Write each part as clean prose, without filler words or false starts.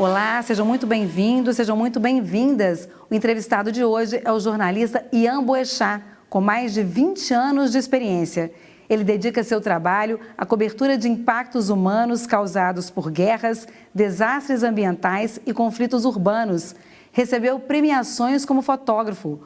Olá, sejam muito bem-vindos, sejam muito bem-vindas. O entrevistado de hoje é o jornalista Ian Boechat, com mais de 20 anos de experiência. Ele dedica seu trabalho à cobertura de impactos humanos causados por guerras, desastres ambientais e conflitos urbanos. Recebeu premiações como fotógrafo.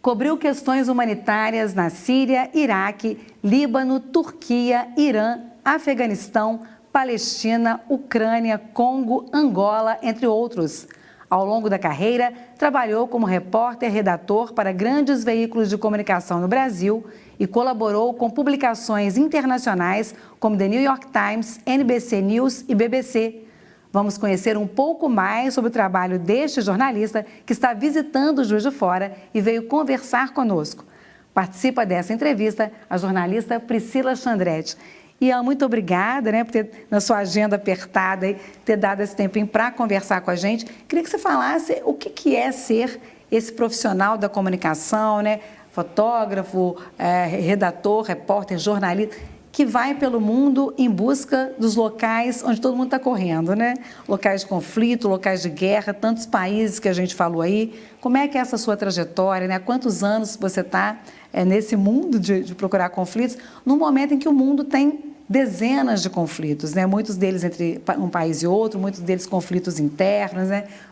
Cobriu questões humanitárias na Síria, Iraque, Líbano, Turquia, Irã, Afeganistão, Palestina, Ucrânia, Congo, Angola, entre outros. Ao longo da carreira, trabalhou como repórter-redator para grandes veículos de comunicação no Brasil e colaborou com publicações internacionais como The New York Times, NBC News e BBC. Vamos conhecer um pouco mais sobre o trabalho deste jornalista que está visitando o Juiz de Fora e veio conversar conosco. Participa dessa entrevista a jornalista Priscila Chandretti. Ian, muito obrigada, por ter, na sua agenda apertada, ter dado esse tempinho para conversar com a gente. Queria que você falasse o que é ser esse profissional da comunicação, fotógrafo, redator, repórter, jornalista, que vai pelo mundo em busca dos locais onde todo mundo está correndo, Locais de conflito, locais de guerra, tantos países que a gente falou aí. Como é que é essa sua trajetória, Há quantos anos você está nesse mundo de procurar conflitos, num momento em que o mundo tem dezenas de conflitos, Muitos deles entre um país e outro, muitos deles conflitos internos,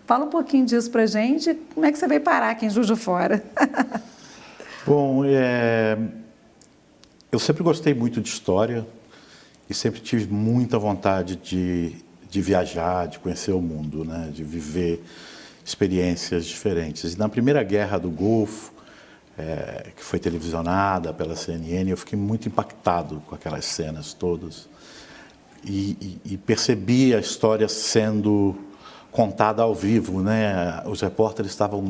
Fala um pouquinho disso para a gente, como é que você veio parar aqui em Juiz de Fora? Bom, eu sempre gostei muito de história e sempre tive muita vontade de viajar, de conhecer o mundo, de viver experiências diferentes. E na Primeira Guerra do Golfo, que foi televisionada pela CNN, eu fiquei muito impactado com aquelas cenas todas e percebi a história sendo contada ao vivo, Os repórteres estavam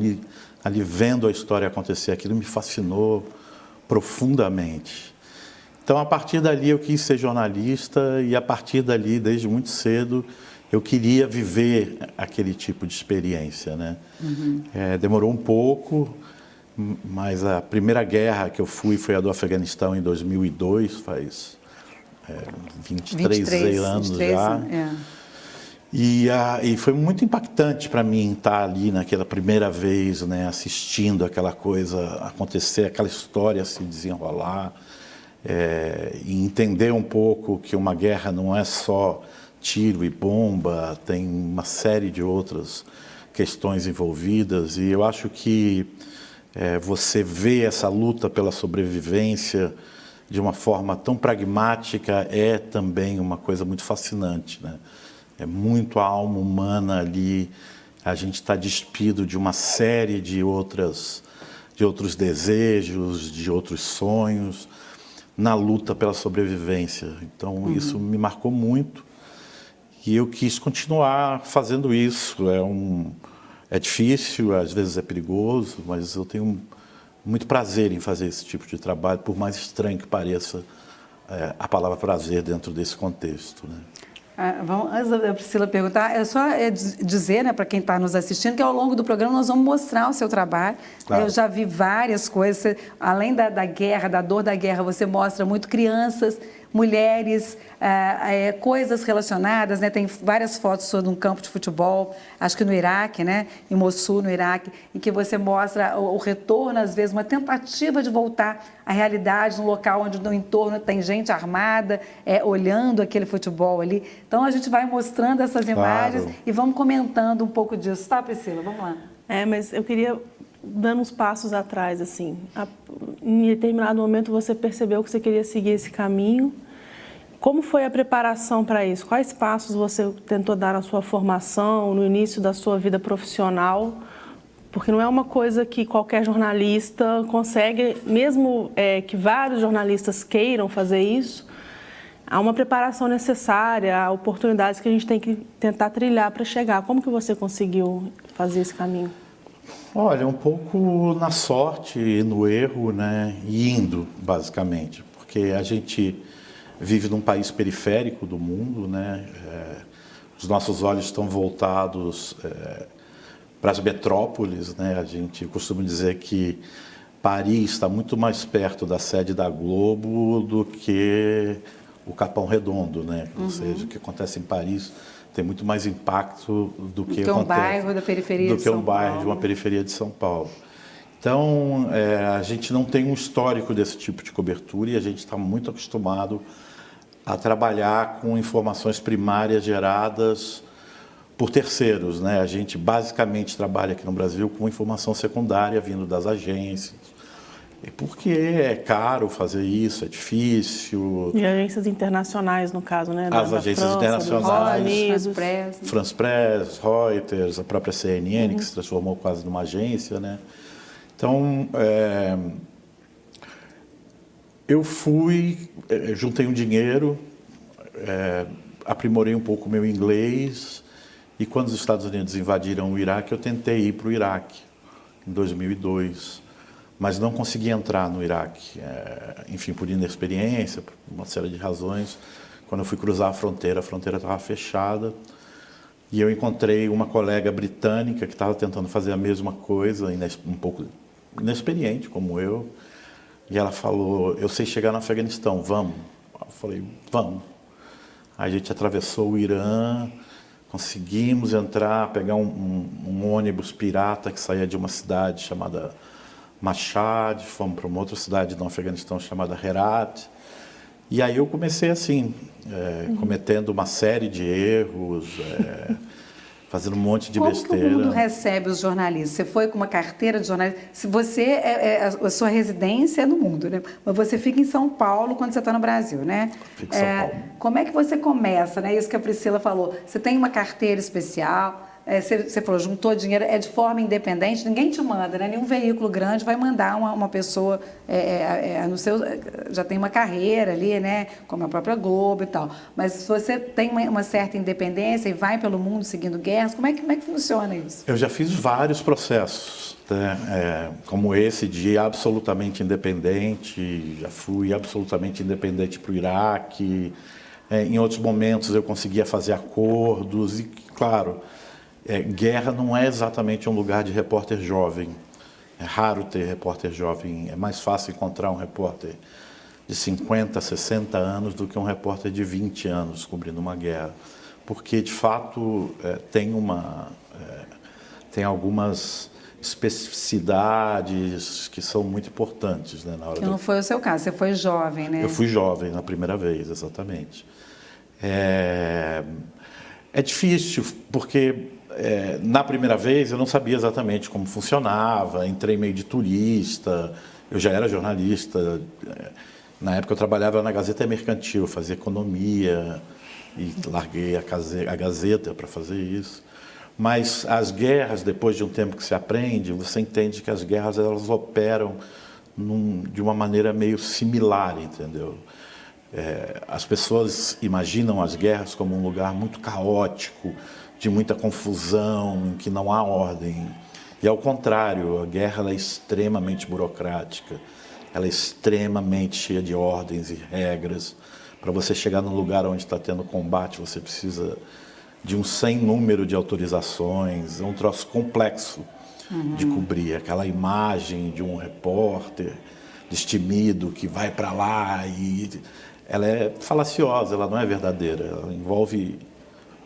ali vendo a história acontecer, aquilo me fascinou profundamente. Então, a partir dali, eu quis ser jornalista e, a partir dali, desde muito cedo, eu queria viver aquele tipo de experiência, Demorou um pouco, mas a primeira guerra que eu fui foi a do Afeganistão em 2002, faz 23 anos já. E foi muito impactante para mim estar ali naquela primeira vez, assistindo aquela coisa acontecer, aquela história se desenrolar. E entender um pouco que uma guerra não é só tiro e bomba, tem uma série de outras questões envolvidas, e eu acho que você vê essa luta pela sobrevivência de uma forma tão pragmática é também uma coisa muito fascinante, É muito a alma humana ali, a gente está despido de uma série de outros desejos, de outros sonhos, na luta pela sobrevivência. Então, isso me marcou muito e eu quis continuar fazendo isso. É difícil, às vezes é perigoso, mas eu tenho muito prazer em fazer esse tipo de trabalho, por mais estranho que pareça a palavra prazer dentro desse contexto, Antes da Priscila perguntar, é só dizer, para quem está nos assistindo, que ao longo do programa nós vamos mostrar o seu trabalho. Claro. Eu já vi várias coisas, além da guerra, da dor da guerra, você mostra muito crianças, mulheres, coisas relacionadas, Tem várias fotos suas num campo de futebol, acho que no Iraque, Em Mossul, no Iraque, em que você mostra o retorno, às vezes, uma tentativa de voltar à realidade, num local onde no entorno tem gente armada, olhando aquele futebol ali. Então, a gente vai mostrando essas imagens e vamos comentando um pouco disso, tá, Priscila? Vamos lá. Mas eu queria, dando uns passos atrás, assim, em determinado momento você percebeu que você queria seguir esse caminho. Como foi a preparação para isso? Quais passos você tentou dar na sua formação, no início da sua vida profissional? Porque não é uma coisa que qualquer jornalista consegue, mesmo que vários jornalistas queiram fazer isso, há uma preparação necessária, há oportunidades que a gente tem que tentar trilhar para chegar. Como que você conseguiu fazer esse caminho? Olha, um pouco na sorte e no erro, e indo, basicamente, porque a gente vive num país periférico do mundo, os nossos olhos estão voltados para as metrópoles, A gente costuma dizer que Paris está muito mais perto da sede da Globo do que o Capão Redondo, Ou seja, o que acontece em Paris tem muito mais impacto do que um bairro da periferia do de que São um bairro de uma Paulo. periferia de São Paulo. Então, a gente não tem um histórico desse tipo de cobertura e a gente está muito acostumado a trabalhar com informações primárias geradas por terceiros, né? A gente basicamente trabalha aqui no Brasil com informação secundária vindo das agências, porque é caro fazer isso, é difícil. E agências internacionais, no caso, né? As agências França, internacionais, dos Estados Unidos. France Press, Reuters, a própria CNN, que se transformou quase numa agência, né? Então, eu juntei um dinheiro, aprimorei um pouco o meu inglês, e quando os Estados Unidos invadiram o Iraque, eu tentei ir para o Iraque, em 2002, mas não consegui entrar no Iraque, enfim, por inexperiência, por uma série de razões. Quando eu fui cruzar a fronteira estava fechada, e eu encontrei uma colega britânica que estava tentando fazer a mesma coisa, um pouco inexperiente como eu, e ela falou: eu sei chegar no Afeganistão, vamos? Eu falei: vamos. Aí a gente atravessou o Irã, conseguimos entrar, pegar um ônibus pirata que saía de uma cidade chamada Mashhad, fomos para uma outra cidade no Afeganistão chamada Herat, e aí eu comecei assim, cometendo uma série de erros, fazendo um monte de besteira. Como que o mundo recebe os jornalistas? Você foi com uma carteira de jornalista. Se você a sua residência é no mundo, né? Mas você fica em São Paulo quando você está no Brasil, né? Fico em São Paulo. Como é que você começa, né? Isso que a Priscila falou. Você tem uma carteira especial. Você falou, juntou dinheiro, é de forma independente, ninguém te manda, né? Nenhum veículo grande vai mandar uma pessoa no seu, já tem uma carreira ali, né? Como a própria Globo e tal. Mas se você tem uma certa independência e vai pelo mundo seguindo guerras, como é que funciona isso? Eu já fiz vários processos, né? Como esse de absolutamente independente, já fui absolutamente independente para o Iraque. Em outros momentos eu conseguia fazer acordos e, claro, guerra não é exatamente um lugar de repórter jovem. É raro ter repórter jovem. É mais fácil encontrar um repórter de 50, 60 anos do que um repórter de 20 anos cobrindo uma guerra. Porque, de fato, tem algumas especificidades que são muito importantes, né, na hora. Que não foi o seu caso, você foi jovem, né? Eu fui jovem na primeira vez, exatamente. É difícil, porque na primeira vez eu não sabia exatamente como funcionava, entrei meio de turista, eu já era jornalista, na época eu trabalhava na Gazeta Mercantil, fazia economia e larguei a Gazeta para fazer isso. Mas as guerras, depois de um tempo que se aprende, você entende que as guerras elas operam de uma maneira meio similar, entendeu? As pessoas imaginam as guerras como um lugar muito caótico, de muita confusão, em que não há ordem. E ao contrário, a guerra ela é extremamente burocrática, ela é extremamente cheia de ordens e regras. Para você chegar num lugar onde está tendo combate, você precisa de um sem número de autorizações, é um troço complexo de cobrir. Aquela imagem de um repórter destemido que vai para lá e ela é falaciosa, ela não é verdadeira, ela envolve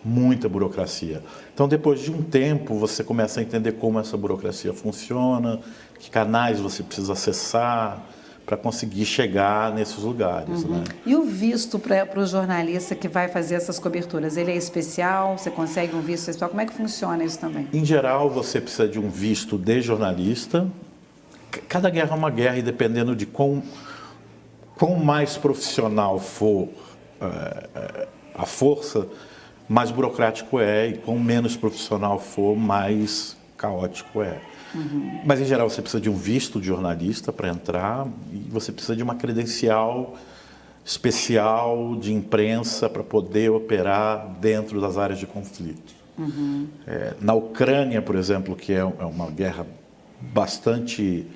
muita burocracia. Então, depois de um tempo, você começa a entender como essa burocracia funciona, que canais você precisa acessar para conseguir chegar nesses lugares. Né? E o visto para o jornalista que vai fazer essas coberturas, ele é especial? Você consegue um visto especial? Como é que funciona isso também? Em geral, você precisa de um visto de jornalista. Cada guerra é uma guerra e dependendo de quão mais profissional for a força, mais burocrático é, e quão menos profissional for, mais caótico é. Mas, em geral, você precisa de um visto de jornalista para entrar e você precisa de uma credencial especial de imprensa para poder operar dentro das áreas de conflito. Na Ucrânia, por exemplo, que é uma guerra bastante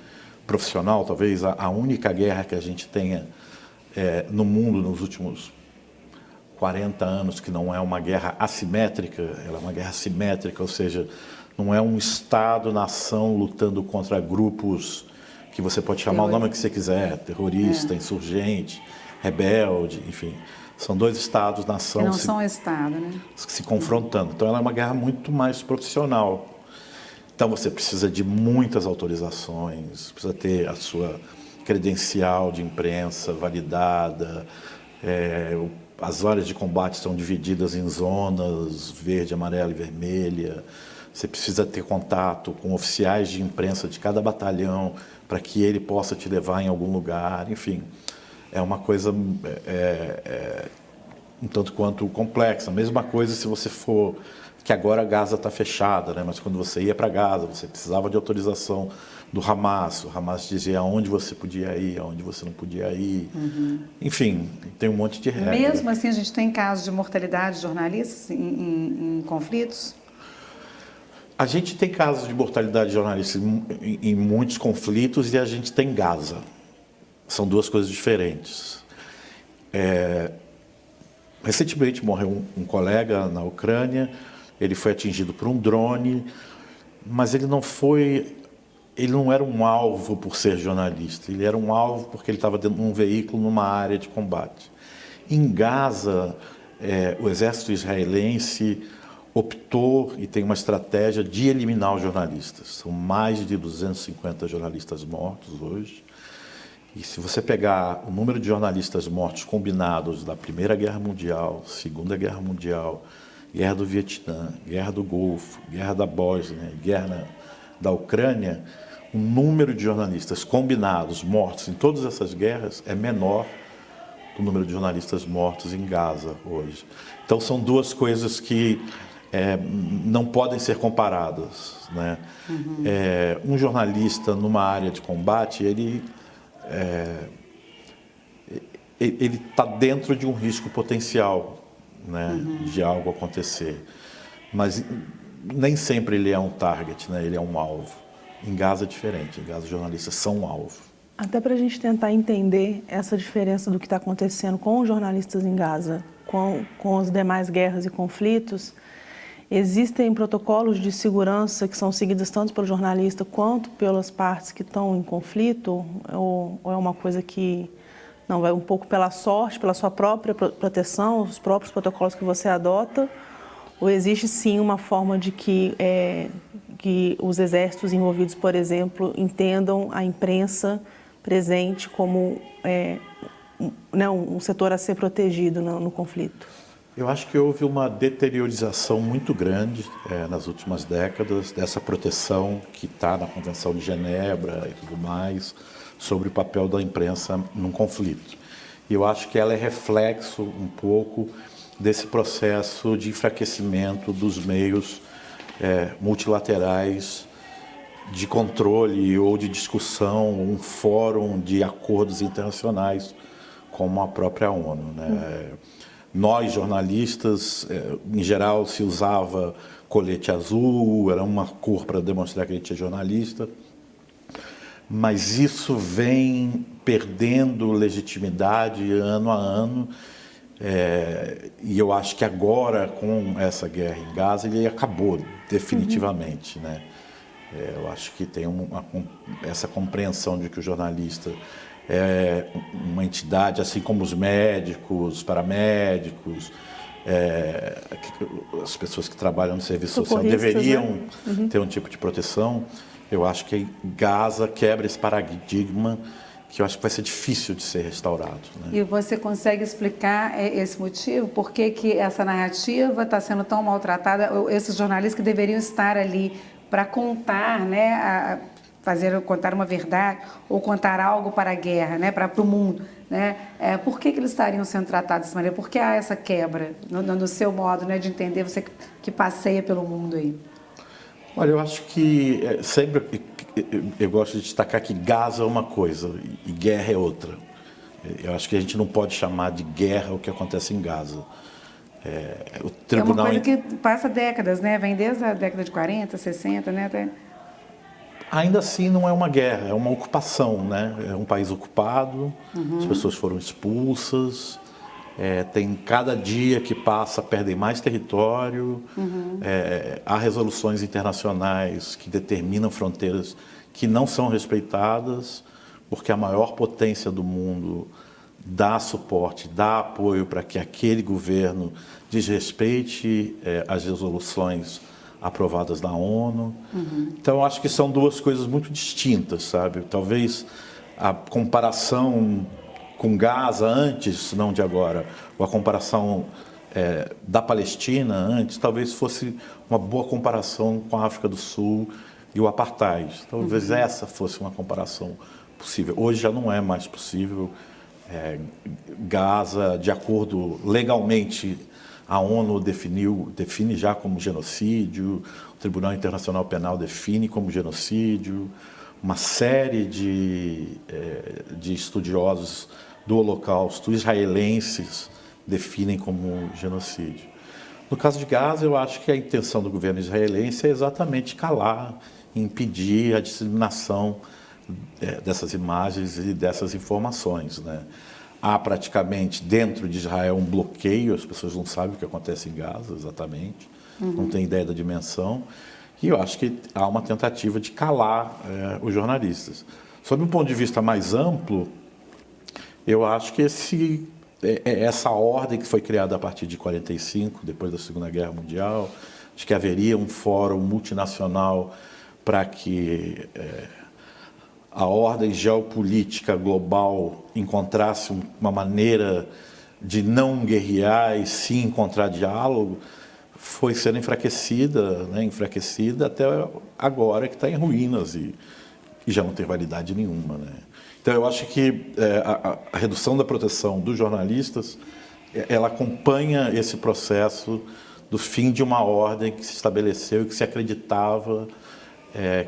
profissional, talvez a única guerra que a gente tenha no mundo nos últimos 40 anos, que não é uma guerra assimétrica, ela é uma guerra simétrica, ou seja, não é um Estado-nação lutando contra grupos que você pode chamar o nome que você quiser, terrorista, insurgente, rebelde, enfim. São dois estados, Que nação, não são Estado, né? se confrontando. Então, ela é uma guerra muito mais profissional. Então, você precisa de muitas autorizações, precisa ter a sua credencial de imprensa validada, as áreas de combate são divididas em zonas verde, amarela e vermelha. Você precisa ter contato com oficiais de imprensa de cada batalhão para que ele possa te levar em algum lugar. Enfim, é uma coisa um tanto quanto complexa. A mesma coisa se você for... que agora a Gaza está fechada, né? Mas quando você ia para Gaza, você precisava de autorização do Hamas. O Hamas dizia aonde você podia ir, aonde você não podia ir. Enfim, tem um monte de regras. Mesmo assim, a gente tem casos de mortalidade de jornalistas em conflitos? A gente tem casos de mortalidade de jornalistas em muitos conflitos e a gente tem Gaza. São duas coisas diferentes. Recentemente morreu um colega na Ucrânia, ele foi atingido por um drone, mas ele não era um alvo por ser jornalista, ele era um alvo porque ele estava dentro de um veículo numa área de combate. Em Gaza, o exército israelense optou e tem uma estratégia de eliminar os jornalistas. São mais de 250 jornalistas mortos hoje. E se você pegar o número de jornalistas mortos combinados da Primeira Guerra Mundial, Segunda Guerra Mundial, Guerra do Vietnã, Guerra do Golfo, Guerra da Bósnia, Guerra da Ucrânia, o número de jornalistas combinados mortos em todas essas guerras é menor do número de jornalistas mortos em Gaza hoje. Então são duas coisas que não podem ser comparadas, né? Um jornalista numa área de combate, ele está dentro de um risco potencial, né, de algo acontecer. Mas nem sempre ele é um target, né, ele é um alvo. Em Gaza é diferente, em Gaza os jornalistas são um alvo. Até para a gente tentar entender essa diferença do que está acontecendo com os jornalistas em Gaza, com as demais guerras e conflitos, existem protocolos de segurança que são seguidos tanto pelo jornalista quanto pelas partes que estão em conflito? Ou é uma coisa que não vai um pouco pela sorte, pela sua própria proteção, os próprios protocolos que você adota? Ou existe sim uma forma de que os exércitos envolvidos, por exemplo, entendam a imprensa presente como um setor a ser protegido no conflito? Eu acho que houve uma deteriorização muito grande nas últimas décadas dessa proteção que está na Convenção de Genebra e tudo mais sobre o papel da imprensa num conflito. E eu acho que ela é reflexo um pouco desse processo de enfraquecimento dos meios multilaterais de controle ou de discussão, um fórum de acordos internacionais como a própria ONU, né? Nós, jornalistas, em geral, se usava colete azul, era uma cor para demonstrar que a gente é jornalista, mas isso vem perdendo legitimidade ano a ano, e eu acho que agora, com essa guerra em Gaza, ele acabou definitivamente, né? Eu acho que tem essa compreensão de que o jornalista é uma entidade, assim como os médicos, paramédicos, as pessoas que trabalham no serviço social deveriam ter um tipo de proteção. Eu acho que Gaza quebra esse paradigma que eu acho que vai ser difícil de ser restaurado, né? E você consegue explicar esse motivo? Por que essa narrativa está sendo tão maltratada? Esses jornalistas que deveriam estar ali para contar, né, contar uma verdade ou contar algo para a guerra, né, para o mundo, né? Por que eles estariam sendo tratados dessa maneira? Por que há essa quebra no seu modo, né, de entender, você que passeia pelo mundo aí? Olha, eu acho que sempre eu gosto de destacar que Gaza é uma coisa e guerra é outra. Eu acho que a gente não pode chamar de guerra o que acontece em Gaza. O tribunal... É uma coisa que passa décadas, né? Vem desde a década de 40, 60, né? Até... Ainda assim não é uma guerra, é uma ocupação, né? É um país ocupado, as pessoas foram expulsas, tem cada dia que passa perdem mais território, há resoluções internacionais que determinam fronteiras que não são respeitadas, porque a maior potência do mundo dá suporte, dá apoio para que aquele governo desrespeite as resoluções aprovadas na ONU. Então, eu acho que são duas coisas muito distintas, sabe? Talvez a comparação com Gaza antes, não de agora, ou a comparação da Palestina antes, talvez fosse uma boa comparação com a África do Sul e o apartheid. Talvez essa fosse uma comparação possível. Hoje já não é mais possível. Gaza, de acordo legalmente, a ONU define já como genocídio, o Tribunal Internacional Penal define como genocídio, uma série de estudiosos do Holocausto israelenses definem como genocídio. No caso de Gaza, eu acho que a intenção do governo israelense é exatamente calar, impedir a disseminação dessas imagens e dessas informações, né? Há praticamente dentro de Israel um bloqueio, as pessoas não sabem o que acontece em Gaza exatamente, não têm ideia da dimensão, e eu acho que há uma tentativa de calar os jornalistas. Sob um ponto de vista mais amplo, eu acho que essa ordem que foi criada a partir de 1945, depois da Segunda Guerra Mundial, de que haveria um fórum multinacional para que a ordem geopolítica global encontrasse uma maneira de não guerrear e sim encontrar diálogo, foi sendo enfraquecida até agora que está em ruínas e já não tem validade nenhuma, né? Então eu acho que a redução da proteção dos jornalistas, ela acompanha esse processo do fim de uma ordem que se estabeleceu e que se acreditava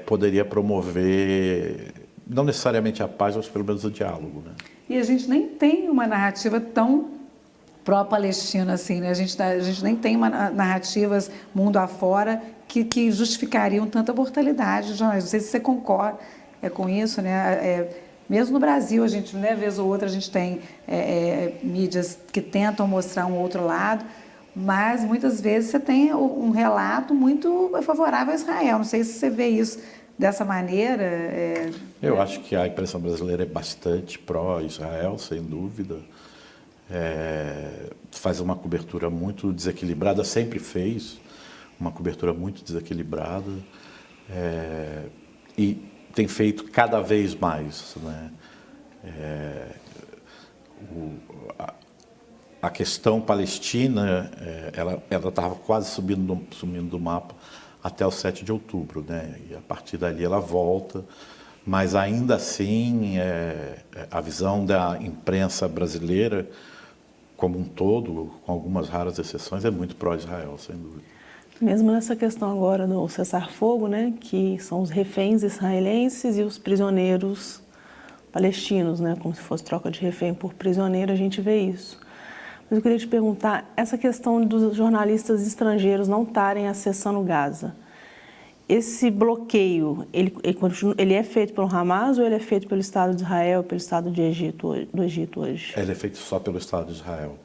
poderia promover não necessariamente a paz, mas pelo menos o diálogo, né? E a gente nem tem uma narrativa tão pró-Palestina assim, né? A gente nem tem narrativas mundo afora que justificariam tanta mortalidade. Não sei se você concorda com isso, né? Mesmo no Brasil, a gente, né, vez ou outra, a gente tem mídias que tentam mostrar um outro lado, mas muitas vezes você tem um relato muito favorável a Israel. Não sei se você vê isso dessa maneira. Eu acho que a imprensa brasileira é bastante pró-Israel, sem dúvida. Faz uma cobertura muito desequilibrada, sempre fez uma cobertura muito desequilibrada e tem feito cada vez mais, né? A questão palestina, ela estava quase sumindo do mapa até o 7 de outubro, né? E a partir dali ela volta, mas ainda assim a visão da imprensa brasileira como um todo, com algumas raras exceções, é muito pró-Israel, sem dúvida. Mesmo nessa questão agora do cessar-fogo, né, que são os reféns israelenses e os prisioneiros palestinos, né, como se fosse troca de refém por prisioneiro, a gente vê isso. Mas eu queria te perguntar, essa questão dos jornalistas estrangeiros não estarem acessando Gaza, esse bloqueio, ele é feito pelo Hamas ou ele é feito pelo Estado de Israel, pelo Estado do Egito hoje? Ele é feito só pelo Estado de Israel.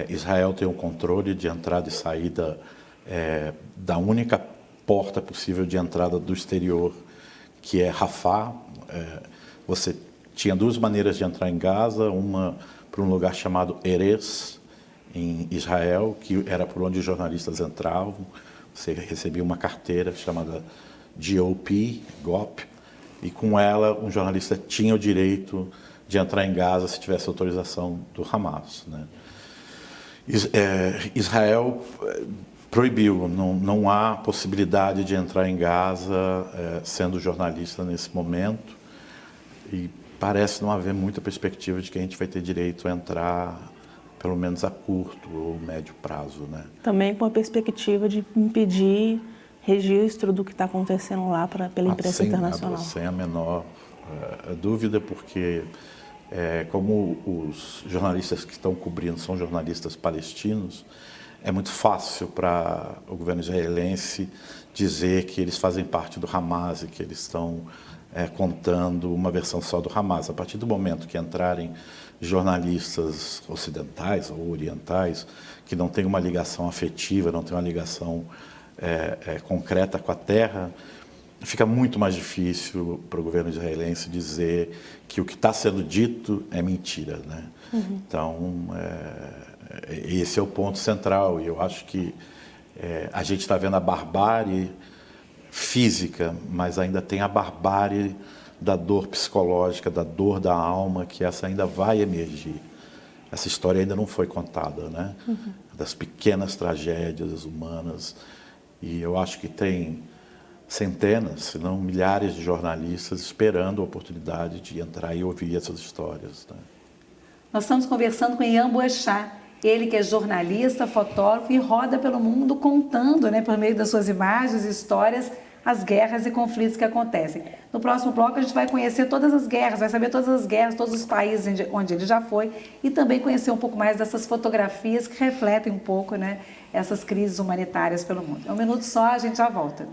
Israel tem o controle de entrada e saída da única porta possível de entrada do exterior, que é Rafah. Você tinha duas maneiras de entrar em Gaza, uma para um lugar chamado Erez, em Israel, que era por onde os jornalistas entravam. Você recebia uma carteira chamada GOP, e com ela um jornalista tinha o direito de entrar em Gaza se tivesse autorização do Hamas, né? Israel proibiu, não há possibilidade de entrar em Gaza sendo jornalista nesse momento, e parece não haver muita perspectiva de que a gente vai ter direito a entrar, pelo menos a curto ou médio prazo, né? Também com a perspectiva de impedir registro do que está acontecendo lá pela imprensa internacional. Sem a menor dúvida, porque como os jornalistas que estão cobrindo são jornalistas palestinos, é muito fácil para o governo israelense dizer que eles fazem parte do Hamas e que eles estão contando uma versão só do Hamas. A partir do momento que entrarem jornalistas ocidentais ou orientais que não têm uma ligação afetiva, não têm uma ligação concreta com a terra, fica muito mais difícil para o governo israelense dizer que o que está sendo dito é mentira, né? Então, esse é o ponto central, e eu acho que a gente está vendo a barbárie física, mas ainda tem a barbárie da dor psicológica, da dor da alma, que essa ainda vai emergir. Essa história ainda não foi contada, né? Das pequenas tragédias humanas. E eu acho que tem centenas, se não milhares de jornalistas esperando a oportunidade de entrar e ouvir essas histórias, né? Nós estamos conversando com Ian Boechat, ele que é jornalista, fotógrafo e roda pelo mundo contando, né, por meio das suas imagens e histórias, as guerras e conflitos que acontecem. No próximo bloco a gente vai conhecer todas as guerras, vai saber todas as guerras, todos os países onde ele já foi e também conhecer um pouco mais dessas fotografias que refletem um pouco, né, essas crises humanitárias pelo mundo. É um minuto só, a gente já volta.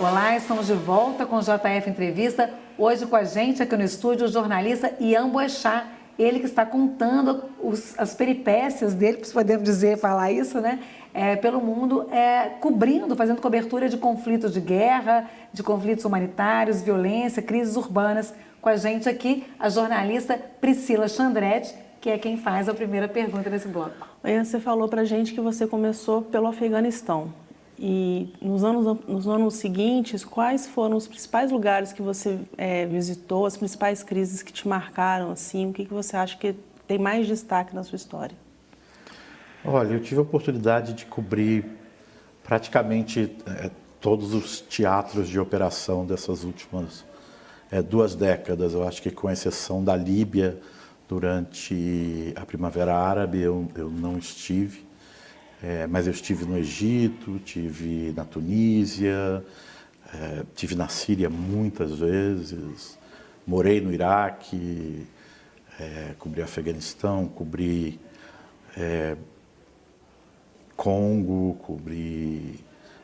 Olá, estamos de volta com o JF Entrevista. Hoje com a gente aqui no estúdio o jornalista Ian Boechat. Ele que está contando as peripécias dele, se podemos dizer, falar isso, né? Pelo mundo, cobrindo, fazendo cobertura de conflitos de guerra, de conflitos humanitários, violência, crises urbanas. Com a gente aqui a jornalista Priscila Chandretti, que é quem faz a primeira pergunta nesse bloco. Ian, você falou pra gente que você começou pelo Afeganistão. E nos anos seguintes, quais foram os principais lugares que você visitou, as principais crises que te marcaram, assim? O que você acha que tem mais destaque na sua história? Olha, eu tive a oportunidade de cobrir praticamente todos os teatros de operação dessas últimas 2 décadas. Eu acho que com exceção da Líbia, durante a Primavera Árabe, eu não estive. Mas eu estive no Egito, estive na Tunísia, estive na Síria muitas vezes, morei no Iraque, cobri Afeganistão, cobri Congo, cobri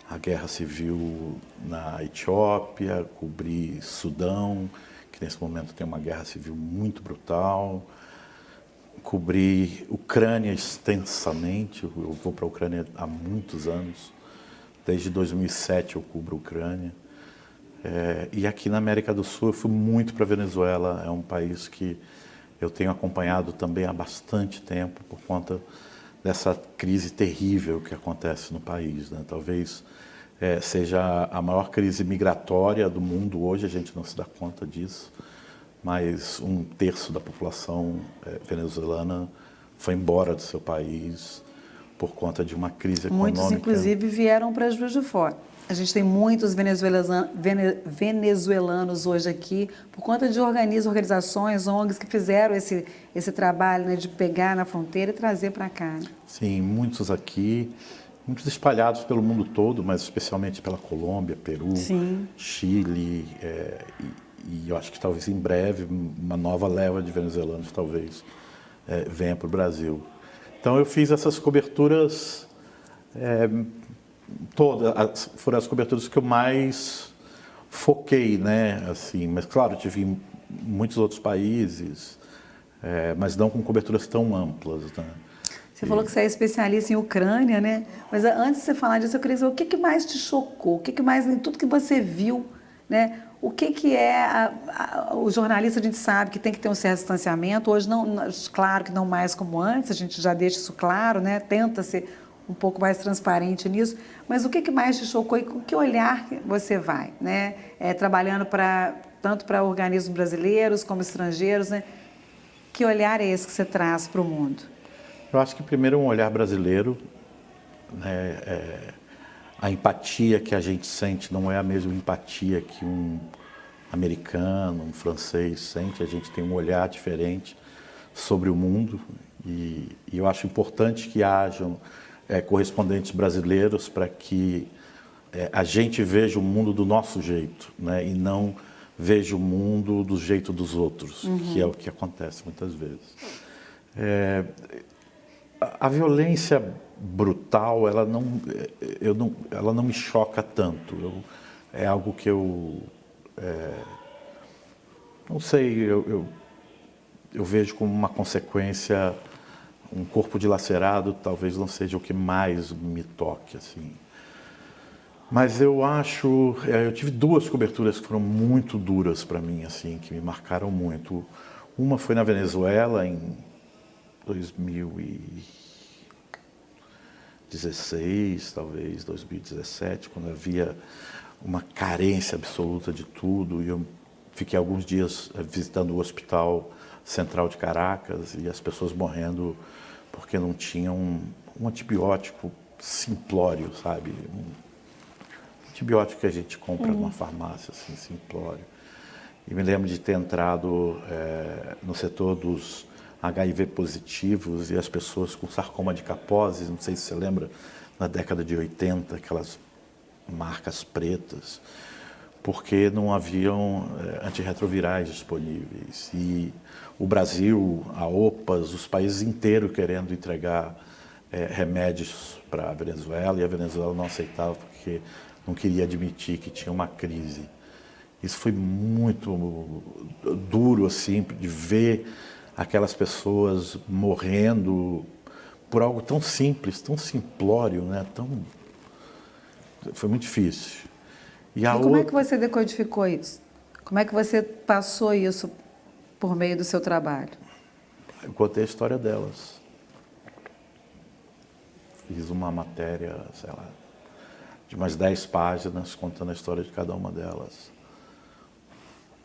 a guerra civil na Etiópia, cobri Sudão, que nesse momento tem uma guerra civil muito brutal. Cobri Ucrânia extensamente, eu vou para a Ucrânia há muitos anos, desde 2007 eu cubro a Ucrânia. E aqui na América do Sul eu fui muito para a Venezuela, é um país que eu tenho acompanhado também há bastante tempo por conta dessa crise terrível que acontece no país, né? Talvez seja a maior crise migratória do mundo hoje, a gente não se dá conta disso. Mas 1/3 da população venezuelana foi embora do seu país por conta de uma crise econômica. Muitos, inclusive, vieram para Juiz de Fora. A gente tem muitos venezuelanos hoje aqui por conta de organizações, ONGs que fizeram esse trabalho, né, de pegar na fronteira e trazer para cá. Sim, muitos aqui, muitos espalhados pelo mundo todo, mas especialmente pela Colômbia, Peru, sim, Chile, e eu acho que talvez em breve uma nova leva de venezuelanos talvez venha para o Brasil. Então eu fiz essas coberturas, todas foram as coberturas que eu mais foquei, né? Assim, mas claro, tive em muitos outros países, mas não com coberturas tão amplas, né? Você falou que você é especialista em Ucrânia, né? Mas antes de você falar disso, eu queria saber o que mais te chocou, o que mais em tudo que você viu, né? O que é o jornalista? A gente sabe que tem que ter um certo distanciamento. Hoje, não, claro que não mais como antes, a gente já deixa isso claro, né? Tenta-se um pouco mais transparente nisso, mas o que mais te chocou e com que olhar você vai, né? Trabalhando tanto para organismos brasileiros como estrangeiros, né? Que olhar é esse que você traz para o mundo? Eu acho que primeiro um olhar brasileiro, né? A empatia que a gente sente não é a mesma empatia que um americano, um francês sente. A gente tem um olhar diferente sobre o mundo e eu acho importante que hajam correspondentes brasileiros para que a gente veja o mundo do nosso jeito, né? E não veja o mundo do jeito dos outros, que é o que acontece muitas vezes. A violência brutal, ela não me choca tanto. É algo que eu não sei, eu vejo como uma consequência. Um corpo dilacerado talvez não seja o que mais me toque, assim. Mas eu acho, eu tive duas coberturas que foram muito duras para mim, assim, que me marcaram muito. Uma foi na Venezuela em 2016, talvez 2017, quando havia uma carência absoluta de tudo, e eu fiquei alguns dias visitando o Hospital Central de Caracas e as pessoas morrendo porque não tinham um antibiótico simplório, sabe? Um antibiótico que a gente compra numa farmácia, assim, simplório. E me lembro de ter entrado no setor dos HIV positivos e as pessoas com sarcoma de Kaposi, não sei se você lembra, na década de 80, aquelas marcas pretas, porque não haviam antirretrovirais disponíveis. E o Brasil, a OPAS, os países inteiros querendo entregar remédios para a Venezuela, e a Venezuela não aceitava porque não queria admitir que tinha uma crise. Isso foi muito duro, assim, de ver aquelas pessoas morrendo por algo tão simples, tão simplório, né? Foi muito difícil. E como é que você decodificou isso? Como é que você passou isso por meio do seu trabalho? Eu contei a história delas. Fiz uma matéria, sei lá, de umas 10 páginas contando a história de cada uma delas.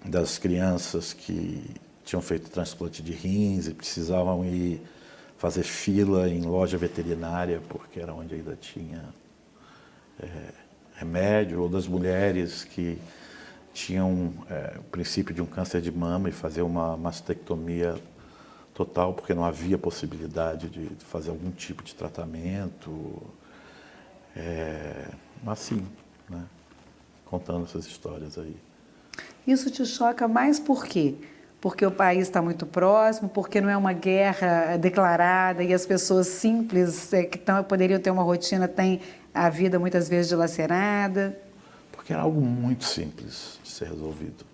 Das crianças que tinham feito transplante de rins e precisavam ir fazer fila em loja veterinária porque era onde ainda tinha remédio, ou das mulheres que tinham o princípio de um câncer de mama e fazer uma mastectomia total porque não havia possibilidade de fazer algum tipo de tratamento. Assim, né? Contando essas histórias aí. Isso te choca mais por quê? Porque o país está muito próximo, porque não é uma guerra declarada e as pessoas simples que poderiam ter uma rotina têm a vida muitas vezes dilacerada? Porque era algo muito simples de ser resolvido.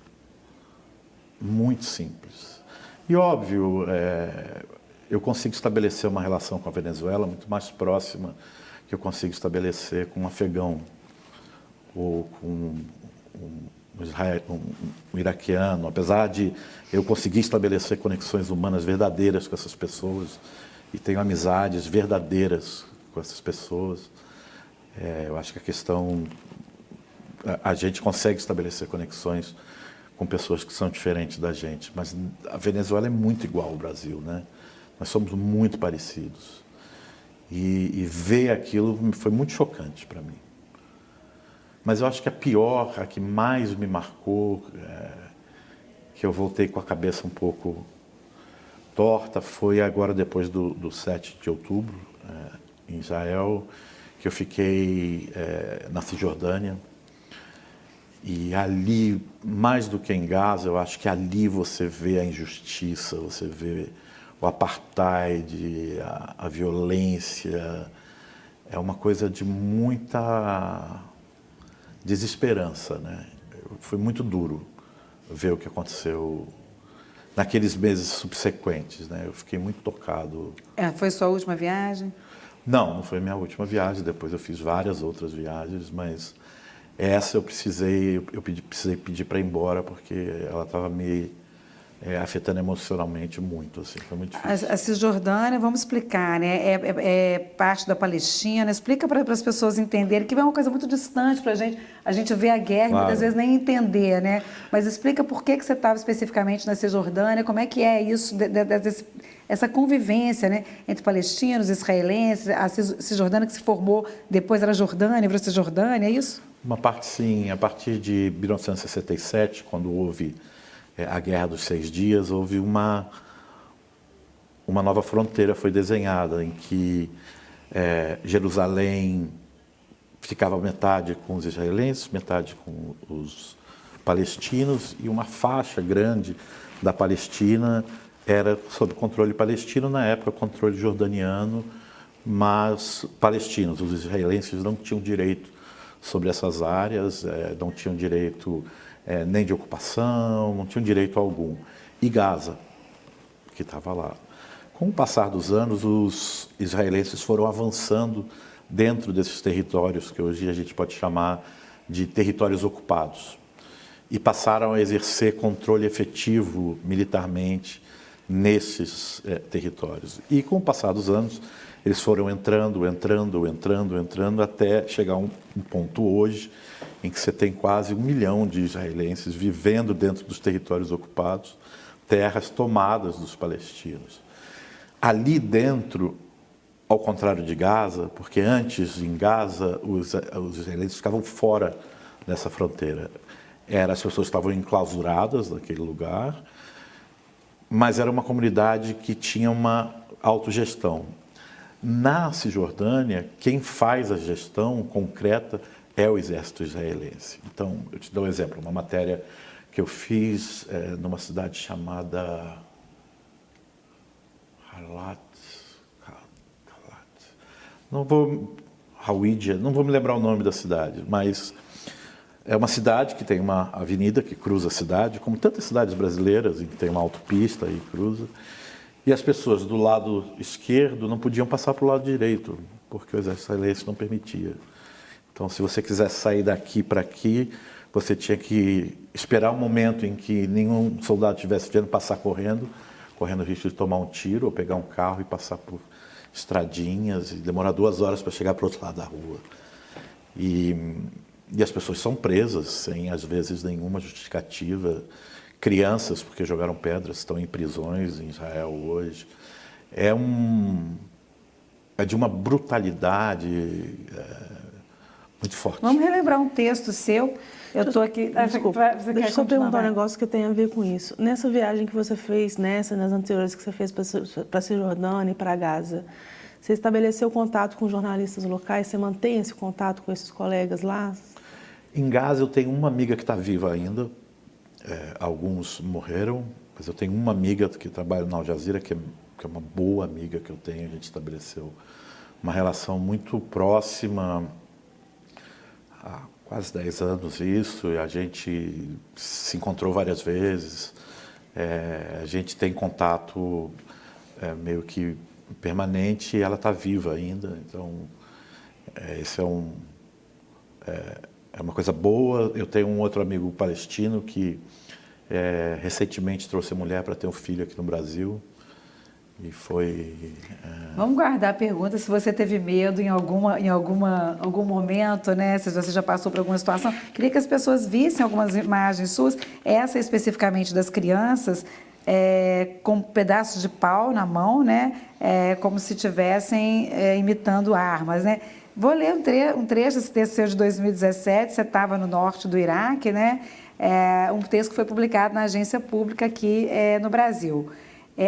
Muito simples. E óbvio, eu consigo estabelecer uma relação com a Venezuela muito mais próxima que eu consigo estabelecer com um afegão ou com um iraquiano, apesar de eu conseguir estabelecer conexões humanas verdadeiras com essas pessoas e tenho amizades verdadeiras com essas pessoas. Eu acho que a gente consegue estabelecer conexões com pessoas que são diferentes da gente, mas a Venezuela é muito igual ao Brasil, né? Nós somos muito parecidos. E ver aquilo foi muito chocante para mim. Mas eu acho que a que mais me marcou, que eu voltei com a cabeça um pouco torta, foi agora depois do 7 de outubro, em Israel, que eu fiquei na Cisjordânia. E ali, mais do que em Gaza, eu acho que ali você vê a injustiça, você vê o apartheid, a violência. É uma coisa de muita desesperança, né? Foi muito duro ver o que aconteceu naqueles meses subsequentes, né? Eu fiquei muito tocado. Foi sua última viagem? Não foi minha última viagem. Depois eu fiz várias outras viagens, mas essa eu precisei pedir para ir embora porque ela estava me afetando emocionalmente muito, assim, foi muito difícil. A Cisjordânia, vamos explicar, né? É parte da Palestina. Explica para as pessoas entenderem, que é uma coisa muito distante para a gente. A gente vê a guerra e muitas vezes nem entender, né? Mas explica por que você estava especificamente na Cisjordânia, como é que é isso, essa convivência, né, entre palestinos, israelenses, a Cisjordânia que se formou, depois era Jordânia, virou Cisjordânia, é isso? Uma parte sim, a partir de 1967, quando houve a Guerra dos 6 Dias, houve uma nova fronteira foi desenhada, em que Jerusalém ficava metade com os israelenses, metade com os palestinos, e uma faixa grande da Palestina era sob controle palestino, na época controle jordaniano, mas palestinos. Os israelenses não tinham direito sobre essas áreas, não tinham direito nem de ocupação, não tinham direito algum. E Gaza, que estava lá. Com o passar dos anos, os israelenses foram avançando dentro desses territórios, que hoje a gente pode chamar de territórios ocupados, e passaram a exercer controle efetivo militarmente nesses territórios. E com o passar dos anos, eles foram entrando, até chegar a um ponto hoje em que você tem quase 1 milhão de israelenses vivendo dentro dos territórios ocupados, terras tomadas dos palestinos. Ali dentro, ao contrário de Gaza, porque antes em Gaza os israelenses ficavam fora dessa fronteira. As pessoas estavam enclausuradas naquele lugar, mas era uma comunidade que tinha uma autogestão. Na Cisjordânia, quem faz a gestão concreta é o exército israelense. Então, eu te dou um exemplo, uma matéria que eu fiz numa cidade chamada Hawija, não vou me lembrar o nome da cidade, mas é uma cidade que tem uma avenida que cruza a cidade, como tantas cidades brasileiras, em que tem uma autopista e cruza. E as pessoas do lado esquerdo não podiam passar para o lado direito, porque o exército israelense não permitia. Então, se você quisesse sair daqui para aqui, você tinha que esperar um momento em que nenhum soldado estivesse vendo passar correndo o risco de tomar um tiro ou pegar um carro e passar por estradinhas e demorar 2 horas para chegar para o outro lado da rua. E as pessoas são presas sem, às vezes, nenhuma justificativa. Crianças, porque jogaram pedras, estão em prisões em Israel hoje. É de uma brutalidade muito forte. Vamos relembrar um texto seu. Eu estou aqui... Desculpa, deixa eu só perguntar um negócio que tem a ver com isso. Nessa viagem que você fez, nas anteriores que você fez para a Cisjordânia e para Gaza, você estabeleceu contato com jornalistas locais? Você mantém esse contato com esses colegas lá? Em Gaza eu tenho uma amiga que está viva ainda. Alguns morreram, mas eu tenho uma amiga que trabalha na Al Jazeera, que é uma boa amiga que eu tenho. A gente estabeleceu uma relação muito próxima há quase 10 anos isso, e a gente se encontrou várias vezes. A gente tem contato meio que permanente, e ela está viva ainda, então isso é uma coisa boa. Eu tenho um outro amigo palestino que recentemente trouxe a mulher para ter um filho aqui no Brasil. E foi... Vamos guardar a pergunta se você teve medo em algum momento, né? Se você já passou por alguma situação. Queria que as pessoas vissem algumas imagens suas, essa especificamente das crianças, com pedaços de pau na mão, né? Como se estivessem imitando armas, né? Vou ler um trecho desse texto seu de 2017, você estava no norte do Iraque, né? Um texto que foi publicado na agência pública aqui no Brasil.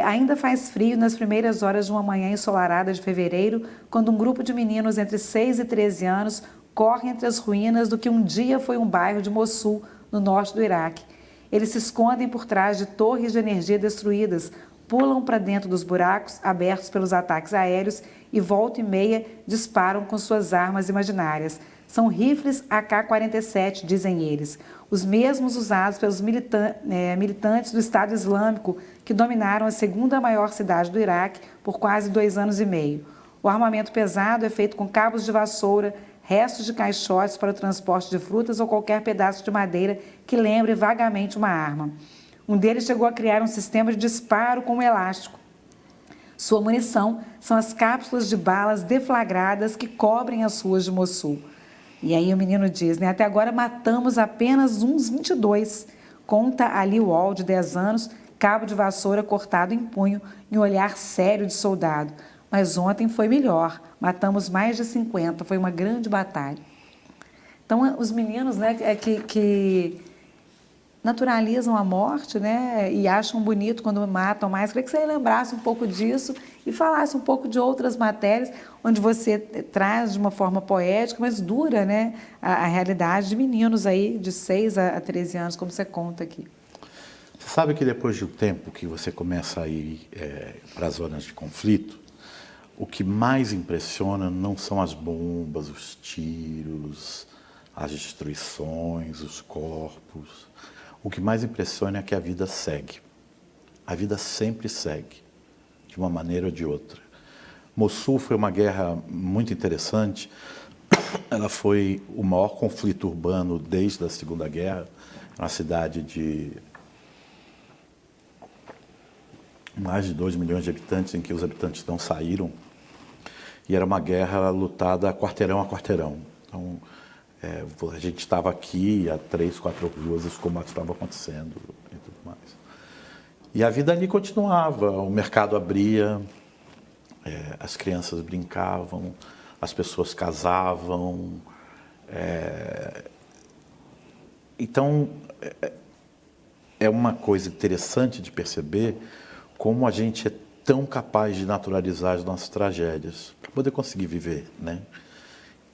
Ainda faz frio nas primeiras horas de uma manhã ensolarada de fevereiro, quando um grupo de meninos entre 6 e 13 anos corre entre as ruínas do que um dia foi um bairro de Mossul, no norte do Iraque. Eles se escondem por trás de torres de energia destruídas, pulam para dentro dos buracos abertos pelos ataques aéreos e, volta e meia, disparam com suas armas imaginárias. São rifles AK-47, dizem eles, os mesmos usados pelos militantes do Estado Islâmico que dominaram a segunda maior cidade do Iraque por quase 2 anos e meio. O armamento pesado é feito com cabos de vassoura, restos de caixotes para o transporte de frutas ou qualquer pedaço de madeira que lembre vagamente uma arma. Um deles chegou a criar um sistema de disparo com um elástico. Sua munição são as cápsulas de balas deflagradas que cobrem as ruas de Mossul. E aí o menino diz, né? Até agora matamos apenas uns 22. Conta Ali Wall, de 10 anos, cabo de vassoura cortado em punho e um olhar sério de soldado. Mas ontem foi melhor. Matamos mais de 50. Foi uma grande batalha. Então, os meninos, né, que naturalizam a morte, né, e acham bonito quando matam mais. Queria que você lembrasse um pouco disso e falasse um pouco de outras matérias onde você traz de uma forma poética, mas dura, né, a realidade de meninos aí de 6 a 13 anos, como você conta aqui. Você sabe que depois de um tempo que você começa a ir para as zonas de conflito, o que mais impressiona não são as bombas, os tiros, as destruições, os corpos. O que mais impressiona é que a vida segue. A vida sempre segue, de uma maneira ou de outra. Mossul foi uma guerra muito interessante. Ela foi o maior conflito urbano desde a Segunda Guerra. Uma cidade de mais de 2 milhões de habitantes, em que os habitantes não saíram. E era uma guerra lutada quarteirão a quarteirão. Então, a gente estava aqui, a 3, 4 ruas, os combates estavam acontecendo e tudo mais. E a vida ali continuava, o mercado abria, as crianças brincavam, as pessoas casavam. Então, é uma coisa interessante de perceber como a gente é tão capaz de naturalizar as nossas tragédias, para poder conseguir viver, né?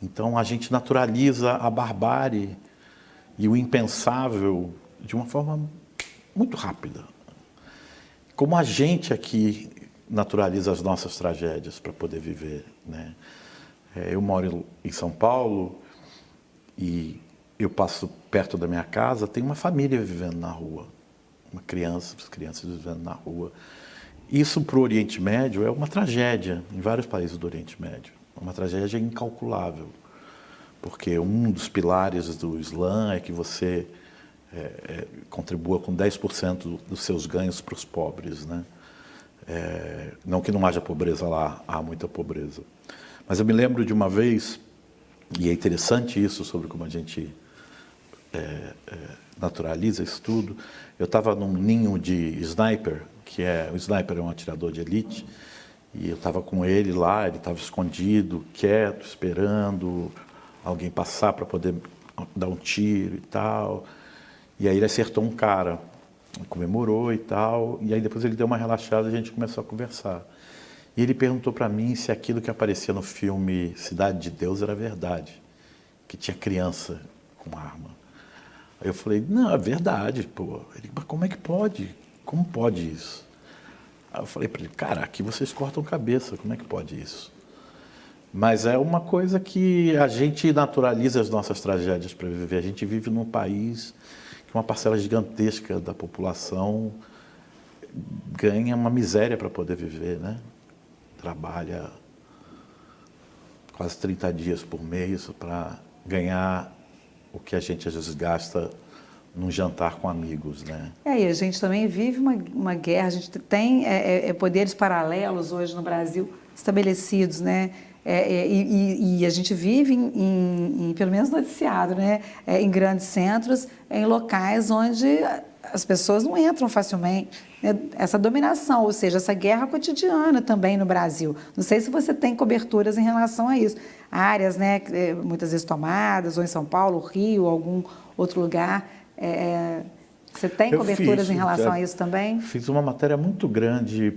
Então, a gente naturaliza a barbárie e o impensável de uma forma muito rápida. Como a gente aqui naturaliza as nossas tragédias para poder viver, né? Eu moro em São Paulo e eu passo perto da minha casa, tem uma família vivendo na rua, as crianças vivendo na rua. Isso para o Oriente Médio é uma tragédia, em vários países do Oriente Médio. Uma tragédia incalculável, porque um dos pilares do Islã é que você contribua com 10% dos seus ganhos para os pobres, né? Não que não haja pobreza lá, há muita pobreza. Mas eu me lembro de uma vez, e é interessante isso sobre como a gente naturaliza isso tudo. Eu estava num ninho de sniper, o sniper é um atirador de elite, e eu estava com ele lá, ele estava escondido, quieto, esperando alguém passar para poder dar um tiro e tal. E aí ele acertou um cara, comemorou e tal, e aí depois ele deu uma relaxada e a gente começou a conversar. E ele perguntou para mim se aquilo que aparecia no filme Cidade de Deus era verdade, que tinha criança com arma. Aí eu falei, não, é verdade, pô. Ele, mas como é que pode? Como pode isso? Aí eu falei para ele, cara, aqui vocês cortam cabeça, como é que pode isso? Mas é uma coisa que a gente naturaliza as nossas tragédias para viver. A gente vive num país que uma parcela gigantesca da população ganha uma miséria para poder viver, né? Trabalha quase 30 dias por mês para ganhar o que a gente às vezes gasta num jantar com amigos, né? E a gente também vive uma guerra, a gente tem poderes paralelos hoje no Brasil estabelecidos, né? E a gente vive pelo menos noticiado, né? Em grandes centros, em locais onde as pessoas não entram facilmente. Né? Essa dominação, ou seja, essa guerra cotidiana também no Brasil. Não sei se você tem coberturas em relação a isso. Áreas, né, muitas vezes tomadas, ou em São Paulo, Rio, algum outro lugar. Você tem coberturas em relação a isso também? Fiz uma matéria muito grande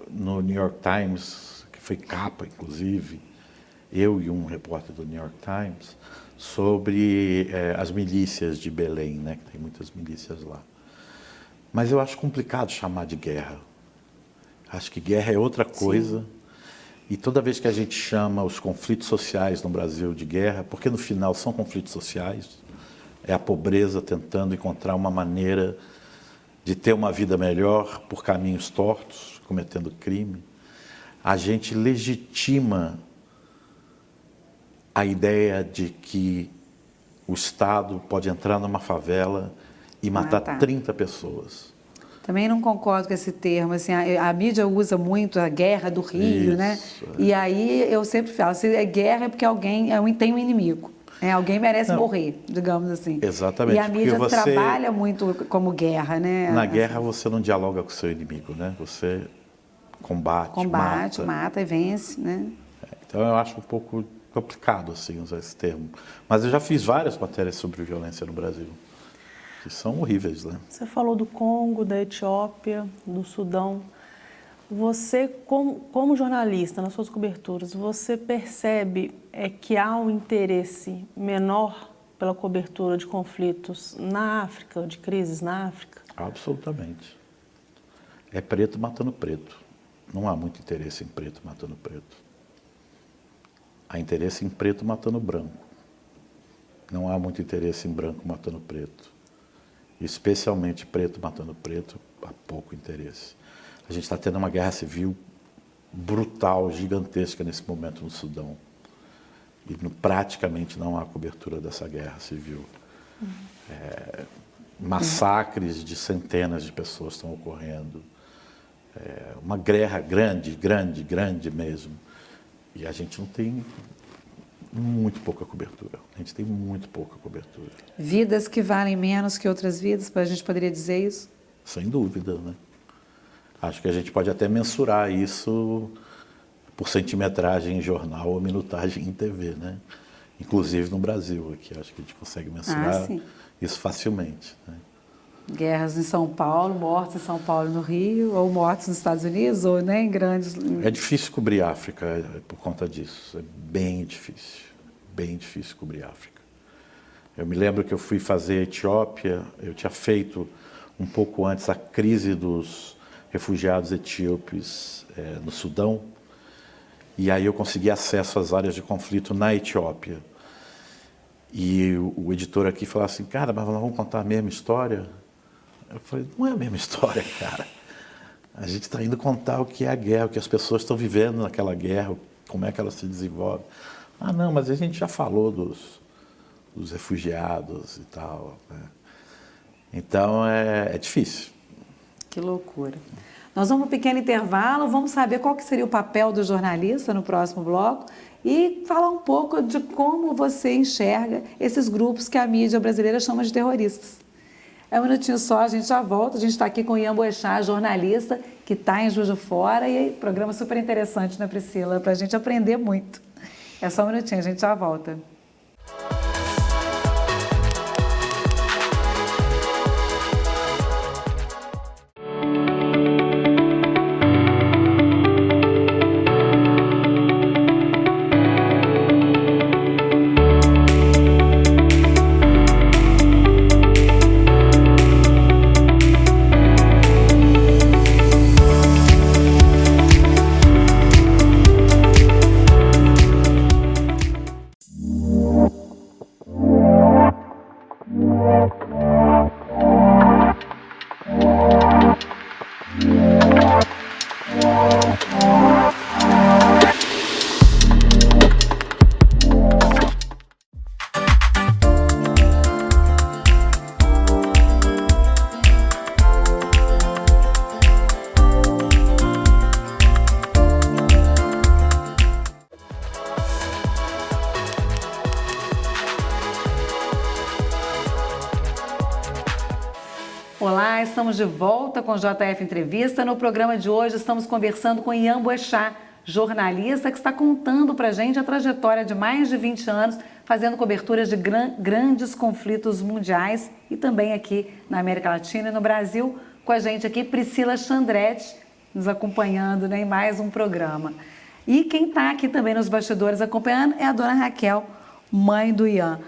no New York Times, que foi capa, inclusive, eu e um repórter do New York Times, sobre as milícias de Belém, né, que tem muitas milícias lá. Mas eu acho complicado chamar de guerra. Acho que guerra é outra coisa. Sim. E toda vez que a gente chama os conflitos sociais no Brasil de guerra, porque no final são conflitos sociais, é a pobreza tentando encontrar uma maneira de ter uma vida melhor por caminhos tortos, cometendo crime, a gente legitima a ideia de que o Estado pode entrar numa favela e matar 30 pessoas. Também não concordo com esse termo, assim, a mídia usa muito a guerra do Rio, Isso, né? E aí eu sempre falo, se é guerra é porque alguém tem um inimigo, né? Alguém merece morrer, digamos assim. Exatamente. E a mídia porque você, trabalha muito como guerra, né? na guerra você não dialoga com o seu inimigo, né? Você combate, mata e vence, né? Então eu acho um pouco complicado assim usar esse termo. Mas eu já fiz várias matérias sobre violência no Brasil, que são horríveis, né? Você falou do Congo, da Etiópia, do Sudão. Você, como jornalista, nas suas coberturas, você percebe que há um interesse menor pela cobertura de conflitos na África, de crises na África? Absolutamente. É preto matando preto. Não há muito interesse em preto matando preto. Há interesse em preto matando branco. Não há muito interesse em branco matando preto. Especialmente preto matando preto, há pouco interesse. A gente está tendo uma guerra civil brutal, gigantesca nesse momento no Sudão. E praticamente não há cobertura dessa guerra civil. Massacres de centenas de pessoas estão ocorrendo. Uma guerra grande mesmo. E a gente não tem muito pouca cobertura. A gente tem muito pouca cobertura. Vidas que valem menos que outras vidas, a gente poderia dizer isso? Sem dúvida, né? Acho que a gente pode até mensurar isso por centimetragem em jornal ou minutagem em TV, né? Inclusive no Brasil aqui, acho que a gente consegue mensurar isso facilmente, né? Guerras em São Paulo, mortes em São Paulo e no Rio, ou mortes nos Estados Unidos, ou né, em grandes... É difícil cobrir a África por conta disso, é bem difícil cobrir a África. Eu me lembro que eu fui fazer a Etiópia, eu tinha feito um pouco antes a crise dos refugiados etíopes no Sudão, e aí eu consegui acesso às áreas de conflito na Etiópia. E o editor aqui falou assim, cara, mas nós vamos contar a mesma história? Eu falei, não é a mesma história, cara. A gente está indo contar o que é a guerra, o que as pessoas estão vivendo naquela guerra, como é que ela se desenvolve. Ah, não, mas a gente já falou dos refugiados e tal, né? Então, é difícil. Que loucura. Nós vamos para um pequeno intervalo, vamos saber qual que seria o papel do jornalista no próximo bloco e falar um pouco de como você enxerga esses grupos que a mídia brasileira chama de terroristas. É um minutinho só, a gente já volta. A gente está aqui com o Ian Boechat, jornalista, que está em Juiz de Fora. E programa super interessante, né, Priscila? Para a gente aprender muito. É só um minutinho, a gente já volta. Olá, estamos de volta com o JF Entrevista. No programa de hoje estamos conversando com Ian Boechat, jornalista que está contando para a gente a trajetória de mais de 20 anos fazendo coberturas de grandes conflitos mundiais e também aqui na América Latina e no Brasil. Com a gente aqui, Priscila Chandretti, nos acompanhando, né, em mais um programa. E quem está aqui também nos bastidores acompanhando é a dona Raquel, mãe do Ian.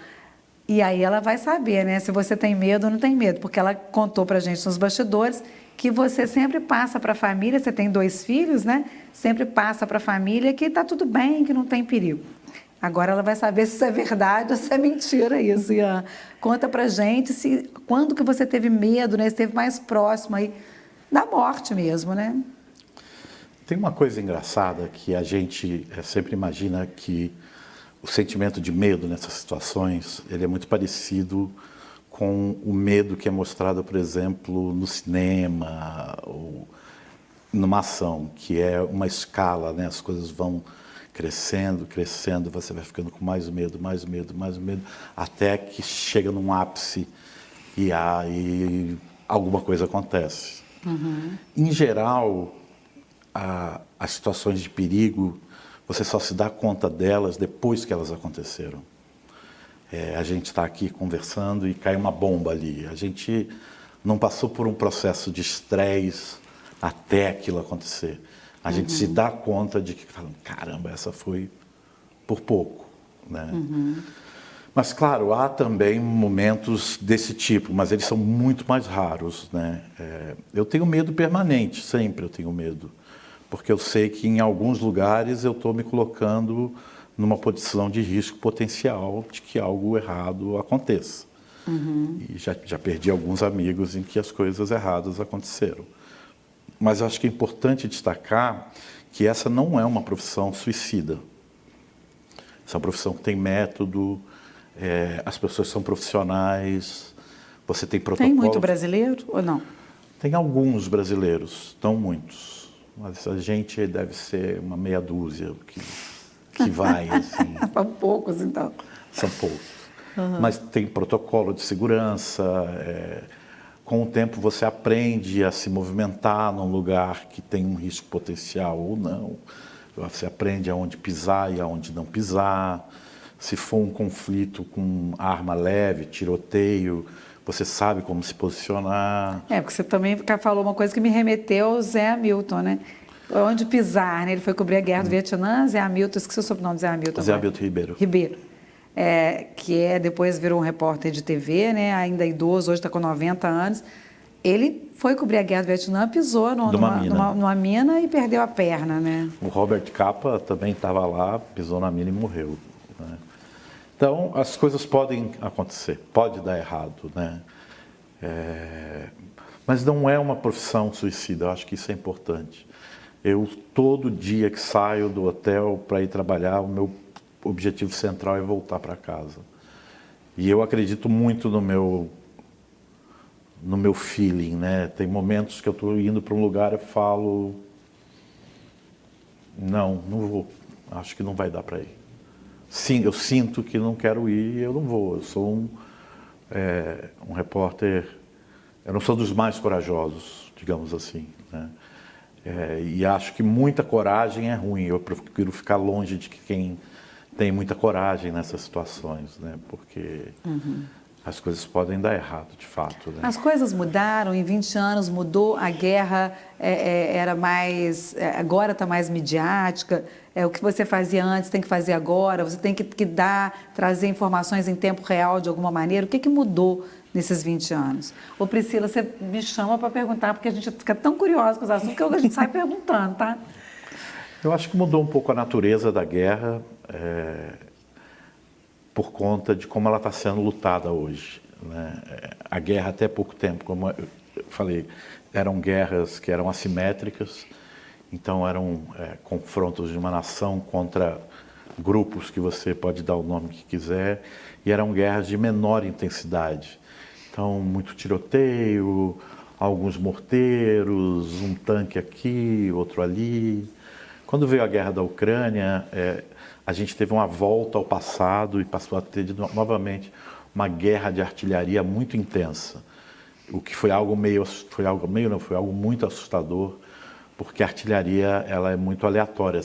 E aí ela vai saber, né, se você tem medo ou não tem medo, porque ela contou pra gente nos bastidores que você sempre passa para a família, você tem 2 filhos, né? Sempre passa para a família que tá tudo bem, que não tem perigo. Agora ela vai saber se isso é verdade ou se é mentira isso, Ian. Conta pra gente quando que você teve medo, né? Você esteve mais próximo aí da morte mesmo, né? Tem uma coisa engraçada que a gente sempre imagina que o sentimento de medo nessas situações, ele é muito parecido com o medo que é mostrado, por exemplo, no cinema ou numa ação, que é uma escala, né? As coisas vão crescendo, crescendo, você vai ficando com mais medo, mais medo, mais medo, até que chega num ápice e aí alguma coisa acontece. Em geral, as situações de perigo, você só se dá conta delas depois que elas aconteceram. A gente está aqui conversando e cai uma bomba ali. A gente não passou por um processo de estresse até aquilo acontecer. A gente se dá conta de que, caramba, essa foi por pouco, né? Mas, claro, há também momentos desse tipo, mas eles são muito mais raros, né? Eu tenho medo permanente, sempre eu tenho medo, porque eu sei que em alguns lugares eu estou me colocando numa posição de risco potencial de que algo errado aconteça. E já perdi alguns amigos em que as coisas erradas aconteceram. Mas eu acho que é importante destacar que essa não é uma profissão suicida. Essa é uma profissão que tem método, as pessoas são profissionais, você tem protocolos. Tem muito brasileiro ou não? Tem alguns brasileiros, não muitos. Mas a gente deve ser uma meia dúzia que vai, assim. São poucos, então. São poucos. Mas tem protocolo de segurança. Com o tempo você aprende a se movimentar num lugar que tem um risco potencial ou não. Você aprende aonde pisar e aonde não pisar. Se for um conflito com arma leve, tiroteio, você sabe como se posicionar. Porque você também falou uma coisa que me remeteu ao Zé Hamilton, né? Onde pisar, né? Ele foi cobrir a guerra do Vietnã, Zé Hamilton, esqueci o sobrenome do Zé Hamilton. Zé Hamilton Ribeiro. Que depois virou um repórter de TV, né? Ainda idoso, hoje está com 90 anos. Ele foi cobrir a guerra do Vietnã, pisou numa mina e perdeu a perna, né? O Robert Capa também estava lá, pisou na mina e morreu, né? Então, as coisas podem acontecer, pode dar errado, né? Mas não é uma profissão suicida, eu acho que isso é importante. Eu, todo dia que saio do hotel para ir trabalhar, o meu objetivo central é voltar para casa. E eu acredito muito no meu feeling, né? Tem momentos que eu estou indo para um lugar e falo, não vou, acho que não vai dar para ir. Sim, eu sinto que não quero ir e eu não vou. Eu sou um repórter, eu não sou dos mais corajosos, digamos assim, né? E acho que muita coragem é ruim. Eu prefiro ficar longe de quem tem muita coragem nessas situações, né? Porque as coisas podem dar errado, de fato, né? As coisas mudaram, em 20 anos mudou, a guerra era mais, agora está mais midiática, o que você fazia antes tem que fazer agora, você tem que trazer informações em tempo real de alguma maneira. O que mudou nesses 20 anos? Ô Priscila, você me chama para perguntar, porque a gente fica tão curiosa com os assuntos que a gente sai perguntando, tá? Eu acho que mudou um pouco a natureza da guerra, por conta de como ela está sendo lutada hoje, né? A guerra, até pouco tempo, como eu falei, eram guerras que eram assimétricas, então eram confrontos de uma nação contra grupos que você pode dar o nome que quiser, e eram guerras de menor intensidade. Então, muito tiroteio, alguns morteiros, um tanque aqui, outro ali. Quando veio a guerra da Ucrânia, a gente teve uma volta ao passado e passou a ter novamente uma guerra de artilharia muito intensa, o que foi algo muito assustador, porque a artilharia ela é muito aleatória.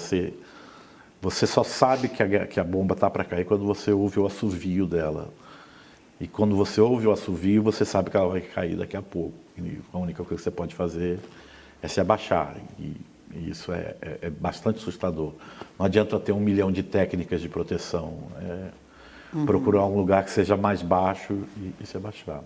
Você só sabe que a bomba está para cair quando você ouve o assovio dela. E quando você ouve o assovio, você sabe que ela vai cair daqui a pouco. E a única coisa que você pode fazer é se abaixar. E isso é bastante assustador. Não adianta ter 1 milhão de técnicas de proteção. Procurar um lugar que seja mais baixo e se abaixar.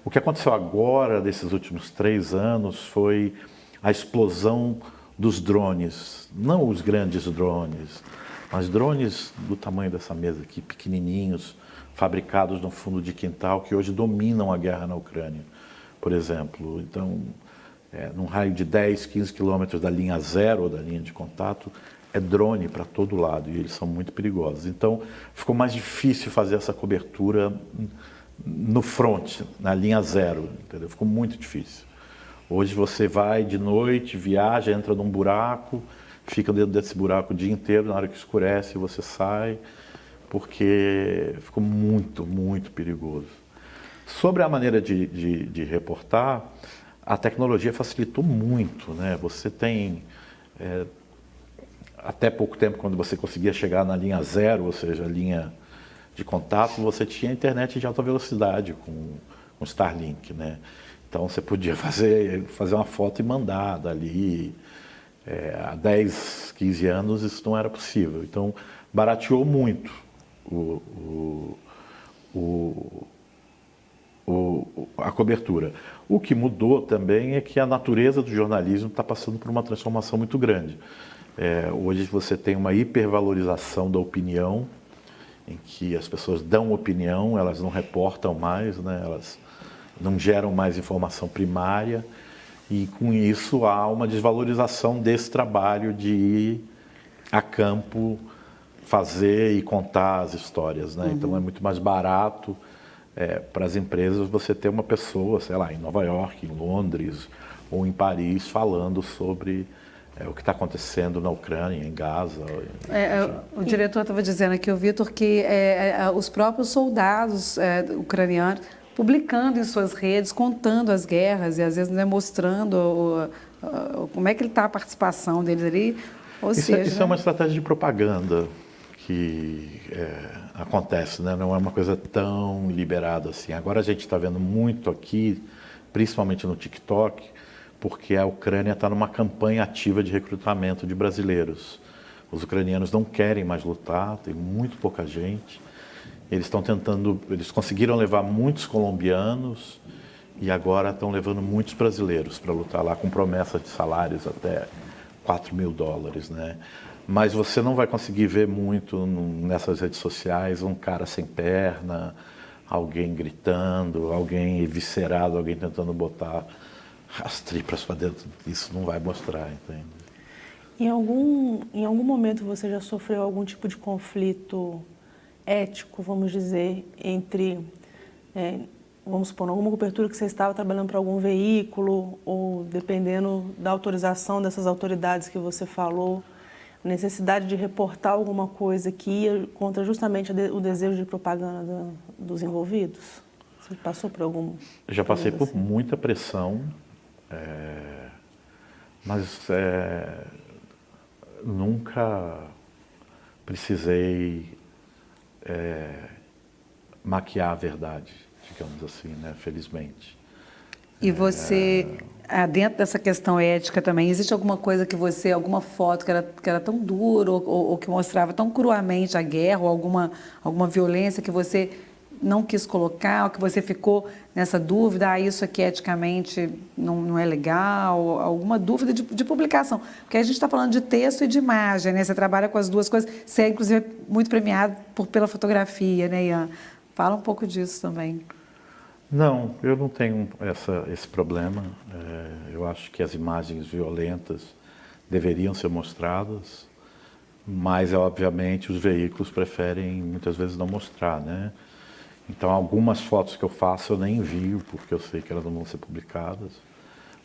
O que aconteceu agora, desses últimos 3 anos, foi a explosão dos drones. Não os grandes drones, mas drones do tamanho dessa mesa aqui, pequenininhos, fabricados no fundo de quintal, que hoje dominam a guerra na Ucrânia, por exemplo. Então, num raio de 10, 15 quilômetros da linha zero, ou da linha de contato, é drone para todo lado, e eles são muito perigosos. Então, ficou mais difícil fazer essa cobertura no front, na linha zero, entendeu? Ficou muito difícil. Hoje você vai de noite, viaja, entra num buraco, fica dentro desse buraco o dia inteiro, na hora que escurece você sai, porque ficou muito, muito perigoso. Sobre a maneira de reportar, a tecnologia facilitou muito, né? Você tem, até pouco tempo, quando você conseguia chegar na linha zero, ou seja, a linha de contato, você tinha internet de alta velocidade com Starlink, né? Então você podia fazer uma foto e mandar dali. Há 10, 15 anos isso não era possível. Então barateou muito a cobertura. O que mudou também é que a natureza do jornalismo está passando por uma transformação muito grande. Hoje você tem uma hipervalorização da opinião, em que as pessoas dão opinião, elas não reportam mais, né? Elas não geram mais informação primária, e com isso há uma desvalorização desse trabalho de ir a campo fazer e contar as histórias, né? Então é muito mais barato para as empresas você ter uma pessoa, sei lá, em Nova York, em Londres ou em Paris, falando sobre o que está acontecendo na Ucrânia, em Gaza. O diretor estava dizendo aqui, o Vitor, que os próprios soldados ucranianos publicando em suas redes, contando as guerras e às vezes, né, mostrando como é que está a participação deles ali. Ou seja, isso é uma estratégia de propaganda que acontece, né? Não é uma coisa tão liberada assim. Agora a gente está vendo muito aqui, principalmente no TikTok, porque a Ucrânia está numa campanha ativa de recrutamento de brasileiros. Os ucranianos não querem mais lutar, tem muito pouca gente. Eles estão tentando, eles conseguiram levar muitos colombianos e agora estão levando muitos brasileiros para lutar lá com promessa de salários até $4.000, né? Mas você não vai conseguir ver muito nessas redes sociais um cara sem perna, alguém gritando, alguém eviscerado, alguém tentando botar as tripas para dentro. Isso não vai mostrar, entende? Em algum momento você já sofreu algum tipo de conflito ético, vamos dizer, entre, vamos supor, alguma cobertura que você estava trabalhando para algum veículo, ou dependendo da autorização dessas autoridades que você falou, a necessidade de reportar alguma coisa que ia contra justamente o desejo de propaganda dos envolvidos? Você passou por algum... Eu já passei por muita pressão, mas nunca precisei maquiar a verdade, digamos assim, né? Felizmente. E você, dentro dessa questão ética também, existe alguma coisa que você, alguma foto que era tão dura ou que mostrava tão cruamente a guerra ou alguma violência que você não quis colocar, ou que você ficou nessa dúvida, isso aqui eticamente não é legal, alguma dúvida de publicação? Porque a gente está falando de texto e de imagem, né? Você trabalha com as duas coisas, você é inclusive muito premiado pela fotografia, né, Ian? Fala um pouco disso também. Não, eu não tenho esse problema. Eu acho que as imagens violentas deveriam ser mostradas, mas, obviamente, os veículos preferem, muitas vezes, não mostrar, né? Então, algumas fotos que eu faço eu nem envio, porque eu sei que elas não vão ser publicadas.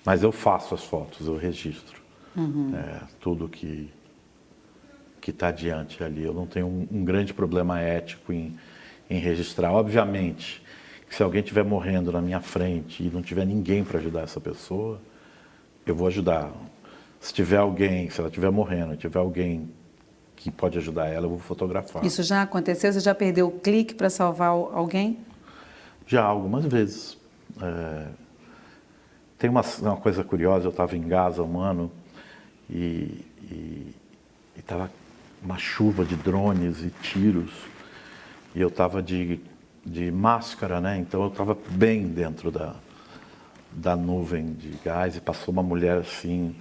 Mas eu faço as fotos, eu registro tudo que está adiante ali. Eu não tenho um grande problema ético em registrar. Obviamente, que se alguém estiver morrendo na minha frente e não tiver ninguém para ajudar essa pessoa, eu vou ajudar. Se ela estiver morrendo, tiver alguém que pode ajudar ela, eu vou fotografar. Isso já aconteceu? Você já perdeu o clique para salvar alguém? Já, algumas vezes. Tem uma coisa curiosa, eu estava em Gaza um ano e estava uma chuva de drones e tiros e eu estava de máscara, né? Então eu estava bem dentro da nuvem de gás e passou uma mulher assim,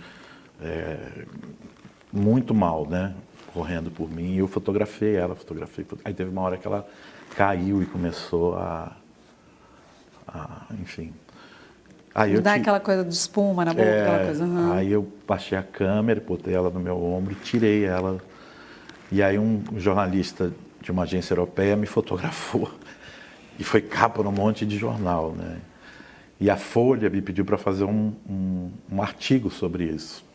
muito mal, né? Correndo por mim, e eu fotografei ela, Aí teve uma hora que ela caiu e começou enfim. Aí Dá aquela coisa de espuma na boca, aquela coisa. Aí eu baixei a câmera, botei ela no meu ombro e tirei ela. E aí um jornalista de uma agência europeia me fotografou. E foi capa num monte de jornal, né? E a Folha me pediu para fazer um artigo sobre isso.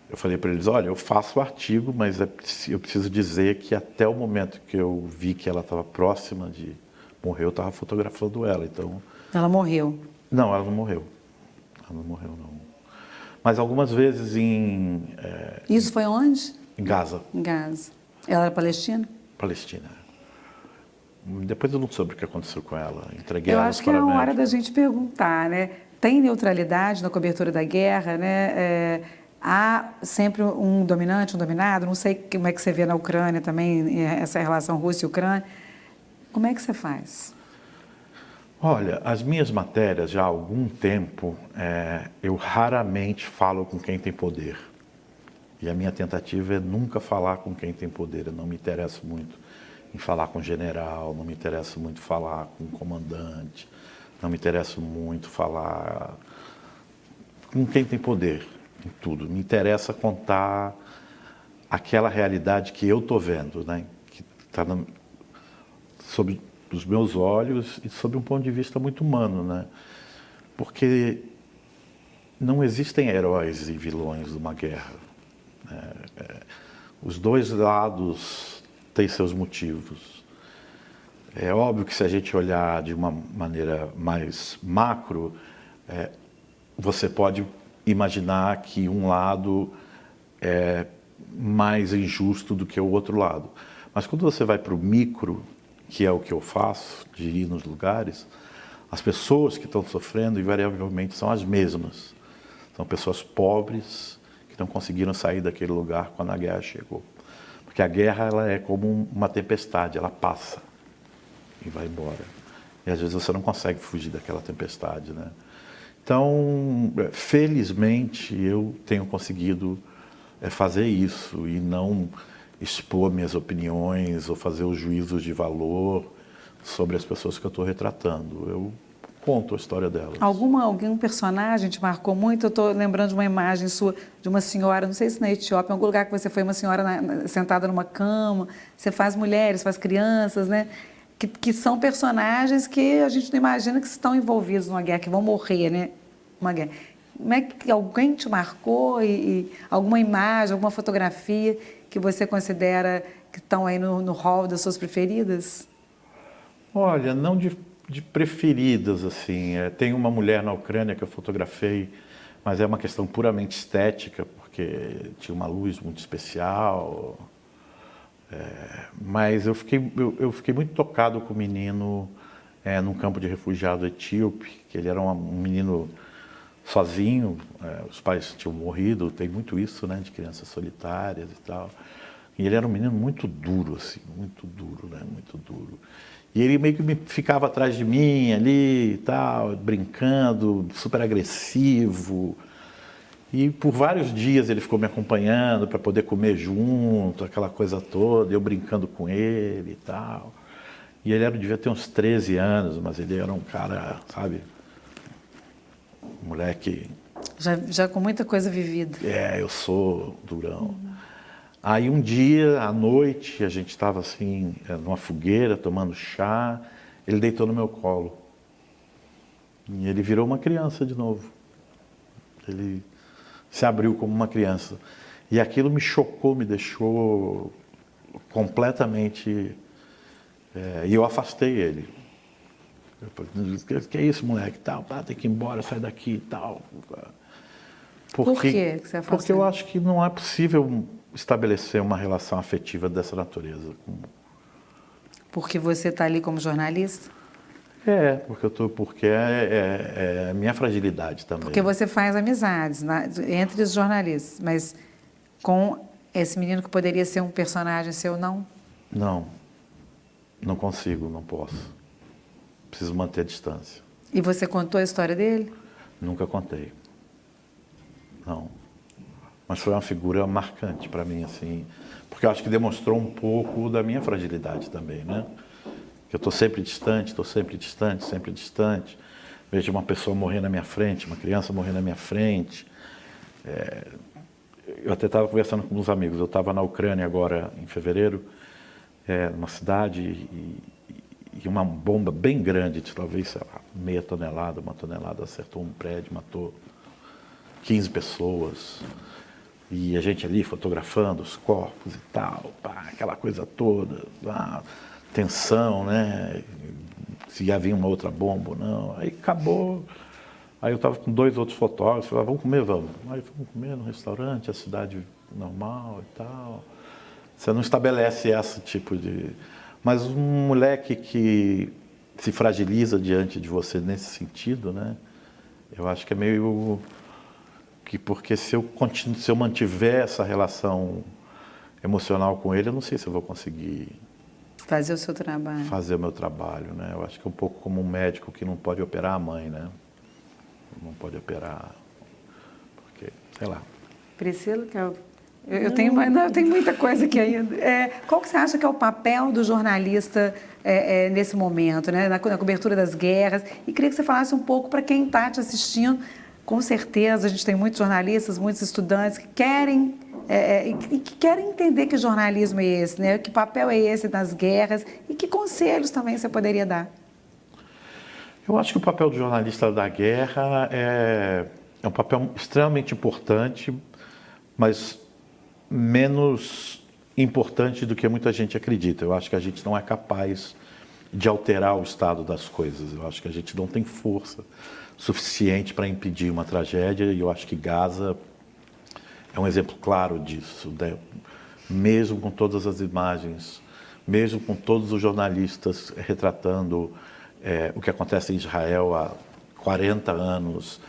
Eu falei para eles, olha, eu faço o artigo, mas eu preciso dizer que até o momento que eu vi que ela estava próxima de morrer, eu estava fotografando ela, então... Ela morreu? Não, ela não morreu. Ela não morreu, não. Mas algumas vezes Isso foi onde? em Gaza. Em Gaza. Ela era palestina? Palestina. Depois eu não soube o que aconteceu com ela. Entreguei Eu ela acho que é a para hora médico. da gente perguntar, né? Tem neutralidade na cobertura da guerra, né? Há sempre um dominante, um dominado. Não sei como é que você vê na Ucrânia também, essa relação Rússia e Ucrânia. Como é que você faz? Olha, as minhas matérias, já há algum tempo, eu raramente falo com quem tem poder. E a minha tentativa é nunca falar com quem tem poder. Eu não me interesso muito em falar com general, não me interesso muito em falar com comandante, não me interesso muito em falar com quem tem poder em tudo. Me interessa contar aquela realidade que eu estou vendo, né? Que está sob os meus olhos e sob um ponto de vista muito humano, né? Porque não existem heróis e vilões de uma guerra. Os dois lados têm seus motivos. É óbvio que se a gente olhar de uma maneira mais macro, você pode imaginar que um lado é mais injusto do que o outro lado. Mas quando você vai para o micro, que é o que eu faço, de ir nos lugares, as pessoas que estão sofrendo invariavelmente são as mesmas. São pessoas pobres que não conseguiram sair daquele lugar quando a guerra chegou. Porque a guerra ela é como uma tempestade, ela passa e vai embora. E às vezes você não consegue fugir daquela tempestade, né? Então, felizmente, eu tenho conseguido fazer isso e não expor minhas opiniões ou fazer os juízos de valor sobre as pessoas que eu estou retratando. Eu conto a história delas. Algum personagem te marcou muito? Eu estou lembrando de uma imagem sua, de uma senhora, não sei se na Etiópia, em algum lugar que você foi, uma senhora sentada numa cama, você faz mulheres, faz crianças, né? Que são personagens que a gente não imagina que estão envolvidos numa guerra, que vão morrer, né? Uma guerra. Como é que alguém te marcou e alguma imagem, alguma fotografia que você considera que estão aí no hall das suas preferidas? Olha, não de preferidas, assim. Tem uma mulher na Ucrânia que eu fotografei, mas é uma questão puramente estética, porque tinha uma luz muito especial. Mas eu fiquei muito tocado com o menino num campo de refugiado etíope, que ele era um menino sozinho, os pais tinham morrido, tem muito isso, né, de crianças solitárias e tal. E ele era um menino muito duro, assim, muito duro, né, muito duro. E ele meio que ficava atrás de mim ali e tal, brincando, super agressivo. E por vários dias ele ficou me acompanhando para poder comer junto, aquela coisa toda, eu brincando com ele e tal. E ele devia ter uns 13 anos, mas ele era um cara, sabe, moleque... Já com muita coisa vivida. Eu sou durão. Aí um dia, à noite, a gente estava assim, numa fogueira, tomando chá, ele deitou no meu colo. E ele virou uma criança de novo. Ele se abriu como uma criança. E aquilo me chocou, me deixou completamente... e eu afastei ele. Eu falei, que é isso, moleque? Tal, tem que ir embora, sai daqui e tal. Por que você afastou? Porque eu acho que não é possível estabelecer uma relação afetiva dessa natureza. Porque você está ali como jornalista? Porque é a minha fragilidade também. Porque você faz amizades entre os jornalistas, mas com esse menino que poderia ser um personagem seu, não? Não consigo, não posso. Preciso manter a distância. E você contou a história dele? Nunca contei. Não. Mas foi uma figura marcante para mim, assim, porque eu acho que demonstrou um pouco da minha fragilidade também, né? Que eu estou sempre distante, sempre distante. Vejo uma pessoa morrer na minha frente, uma criança morrer na minha frente. Eu até estava conversando com uns amigos, eu estava na Ucrânia agora, em fevereiro, numa cidade, e uma bomba bem grande, de talvez, sei lá, meia tonelada, uma tonelada, acertou um prédio, matou 15 pessoas. E a gente ali fotografando os corpos e tal, pá, aquela coisa toda, tensão, né? Se ia vir uma outra bomba ou não. Aí acabou. Aí eu estava com 2 outros fotógrafos, falaram, vamos comer, vamos. Aí vamos comer no restaurante, a cidade normal e tal. Você não estabelece esse tipo de... Mas um moleque que se fragiliza diante de você nesse sentido, né? Eu acho que é meio... Porque se eu mantiver essa relação emocional com ele, eu não sei se eu vou conseguir fazer o seu trabalho. Fazer o meu trabalho, né? Eu acho que é um pouco como um médico que não pode operar a mãe, né? Não pode operar, porque, sei lá. Priscila, eu tenho muita coisa aqui ainda. Qual que você acha que é o papel do jornalista nesse momento, né? Na cobertura das guerras? E queria que você falasse um pouco para quem está te assistindo. Com certeza, a gente tem muitos jornalistas, muitos estudantes que querem entender que jornalismo é esse, né? Que papel é esse nas guerras e que conselhos também você poderia dar? Eu acho que o papel do jornalista da guerra é um papel extremamente importante, mas menos importante do que muita gente acredita. Eu acho que a gente não é capaz de alterar o estado das coisas. Eu acho que a gente não tem força suficiente para impedir uma tragédia, e eu acho que Gaza é um exemplo claro disso, né? Mesmo com todas as imagens, mesmo com todos os jornalistas retratando o que acontece em Israel há 40 anos,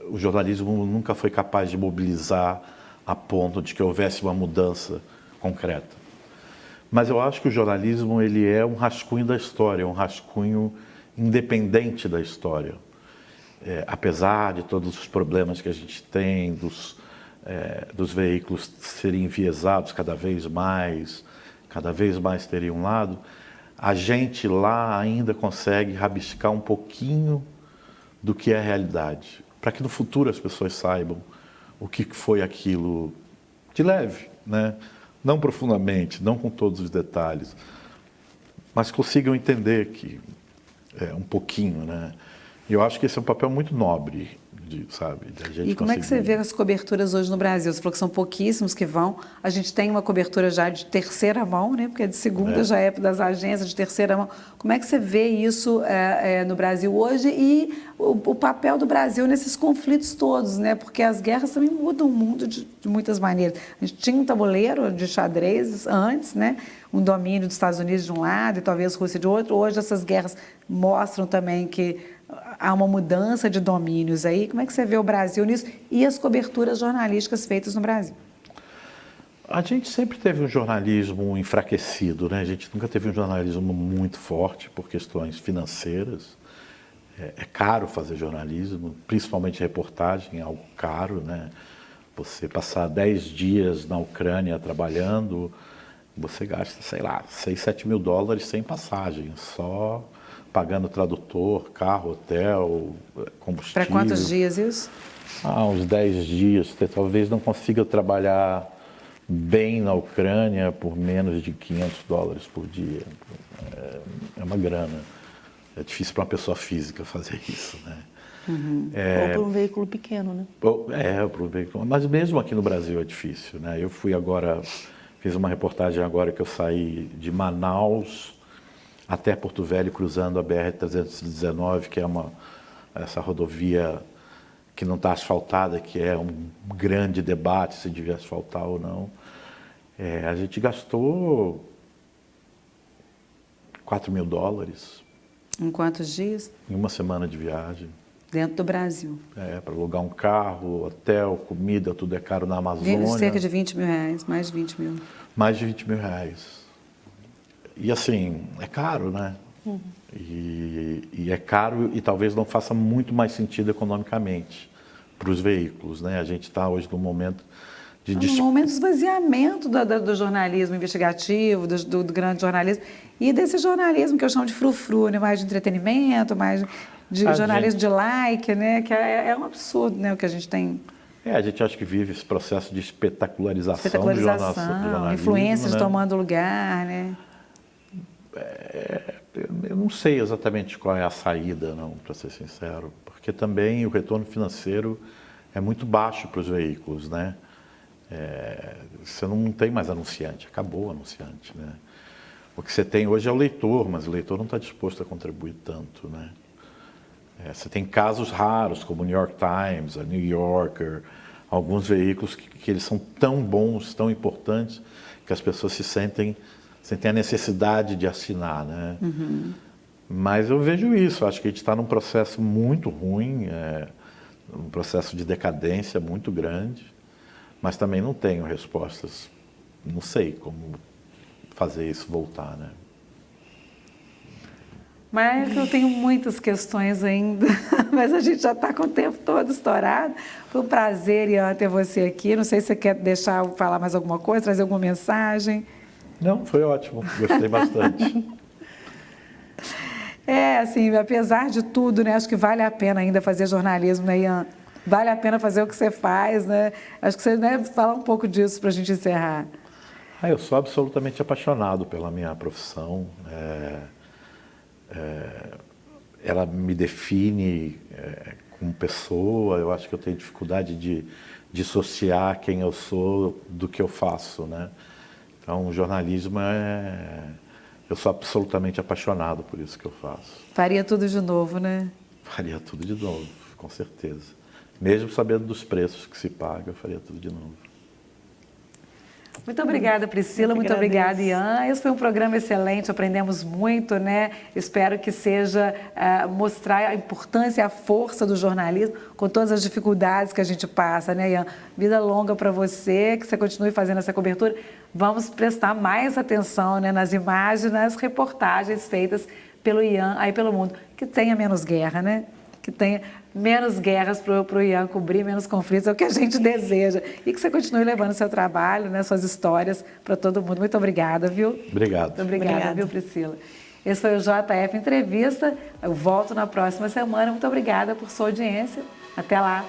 o jornalismo nunca foi capaz de mobilizar a ponto de que houvesse uma mudança concreta. Mas eu acho que o jornalismo ele é um rascunho da história, um rascunho independente da história. Apesar de todos os problemas que a gente tem, dos veículos serem enviesados cada vez mais terem um lado, a gente lá ainda consegue rabiscar um pouquinho do que é a realidade, para que no futuro as pessoas saibam o que foi aquilo de leve, né? Não profundamente, não com todos os detalhes, mas consigam entender que um pouquinho, né? E eu acho que esse é um papel muito nobre, sabe? Da gente e como é que você vê as coberturas hoje no Brasil? Você falou que são pouquíssimos que vão. A gente tem uma cobertura já de terceira mão, né? Porque de segunda já é das agências de terceira mão. Como é que você vê isso no Brasil hoje e o papel do Brasil nesses conflitos todos, né? Porque as guerras também mudam o mundo de muitas maneiras. A gente tinha um tabuleiro de xadrez antes, né? Um domínio dos Estados Unidos de um lado e talvez Rússia de outro. Hoje essas guerras mostram também que há uma mudança de domínios aí. Como é que você vê o Brasil nisso e as coberturas jornalísticas feitas no Brasil? A gente sempre teve um jornalismo enfraquecido, né? A gente nunca teve um jornalismo muito forte por questões financeiras. É caro fazer jornalismo, principalmente reportagem, é algo caro, né? Você passar 10 dias na Ucrânia trabalhando, você gasta, sei lá, 6, 7 mil dólares sem passagem, só pagando tradutor, carro, hotel, combustível. Para quantos dias isso? Uns 10 dias. Você talvez não consiga trabalhar bem na Ucrânia por menos de 500 dólares por dia. É uma grana. É difícil para uma pessoa física fazer isso, né? Uhum. Ou por um veículo pequeno, né? Por um veículo. Mas mesmo aqui no Brasil é difícil, né? Eu fui agora, fiz uma reportagem agora que eu saí de Manaus até Porto Velho, cruzando a BR-319, que é essa rodovia que não está asfaltada, que é um grande debate se devia asfaltar ou não. A gente gastou 4 mil dólares. Em quantos dias? Em uma semana de viagem. Dentro do Brasil. Para alugar um carro, hotel, comida, tudo é caro na Amazônia. Cerca de 20 mil reais, mais de 20 mil. Mais de 20 mil reais. E assim, é caro, né? Uhum. E é caro e talvez não faça muito mais sentido economicamente para os veículos, né? A gente está hoje num momento de... Um momento de esvaziamento do jornalismo investigativo, do grande jornalismo, e desse jornalismo que eu chamo de frufru, né? Mais de entretenimento, mais de jornalismo de like, né? Que é um absurdo, né? O que a gente tem... A gente acha que vive esse processo de espetacularização do jornalismo, influências, né? Tomando lugar, né? Eu não sei exatamente qual é a saída, não, para ser sincero, porque também o retorno financeiro é muito baixo para os veículos, né? Você não tem mais anunciante, acabou o anunciante, né? O que você tem hoje é o leitor, mas o leitor não está disposto a contribuir tanto, né? Você tem casos raros, como o New York Times, a New Yorker, alguns veículos que eles são tão bons, tão importantes, que as pessoas sentem a necessidade de assinar, né? Mas eu vejo isso, acho que a gente está num processo muito ruim, um processo de decadência muito grande, mas também não tenho respostas, não sei como fazer isso voltar, né? Mas eu tenho muitas questões ainda, mas a gente já está com o tempo todo estourado. Foi um prazer, Ian, ter você aqui. Não sei se você quer deixar eu falar mais alguma coisa, trazer alguma mensagem. Não, foi ótimo, gostei bastante. Assim, apesar de tudo, né, acho que vale a pena ainda fazer jornalismo, né, Ian? Vale a pena fazer o que você faz, né? Acho que você deve falar um pouco disso para a gente encerrar. Eu sou absolutamente apaixonado pela minha profissão. Ela me define como pessoa. Eu acho que eu tenho dificuldade de dissociar quem eu sou do que eu faço, né? Então, o jornalismo eu sou absolutamente apaixonado por isso que eu faço. Faria tudo de novo, né? Faria tudo de novo, com certeza. Mesmo sabendo dos preços que se paga, eu faria tudo de novo. Muito obrigada, Priscila. Muito obrigada, Ian. Esse foi um programa excelente, aprendemos muito, né? Espero que seja mostrar a importância e a força do jornalismo com todas as dificuldades que a gente passa, né, Ian? Vida longa para você, que você continue fazendo essa cobertura. Vamos prestar mais atenção, né, nas imagens, nas reportagens feitas pelo Ian aí pelo mundo. Que tenha menos guerra, né? Que tenha menos guerras para o Ian cobrir, menos conflitos, é o que a gente deseja. E que você continue levando seu trabalho, né, suas histórias para todo mundo. Muito obrigada, viu? Obrigado. Muito obrigada, viu, Priscila? Esse foi o JF Entrevista. Eu volto na próxima semana. Muito obrigada por sua audiência. Até lá.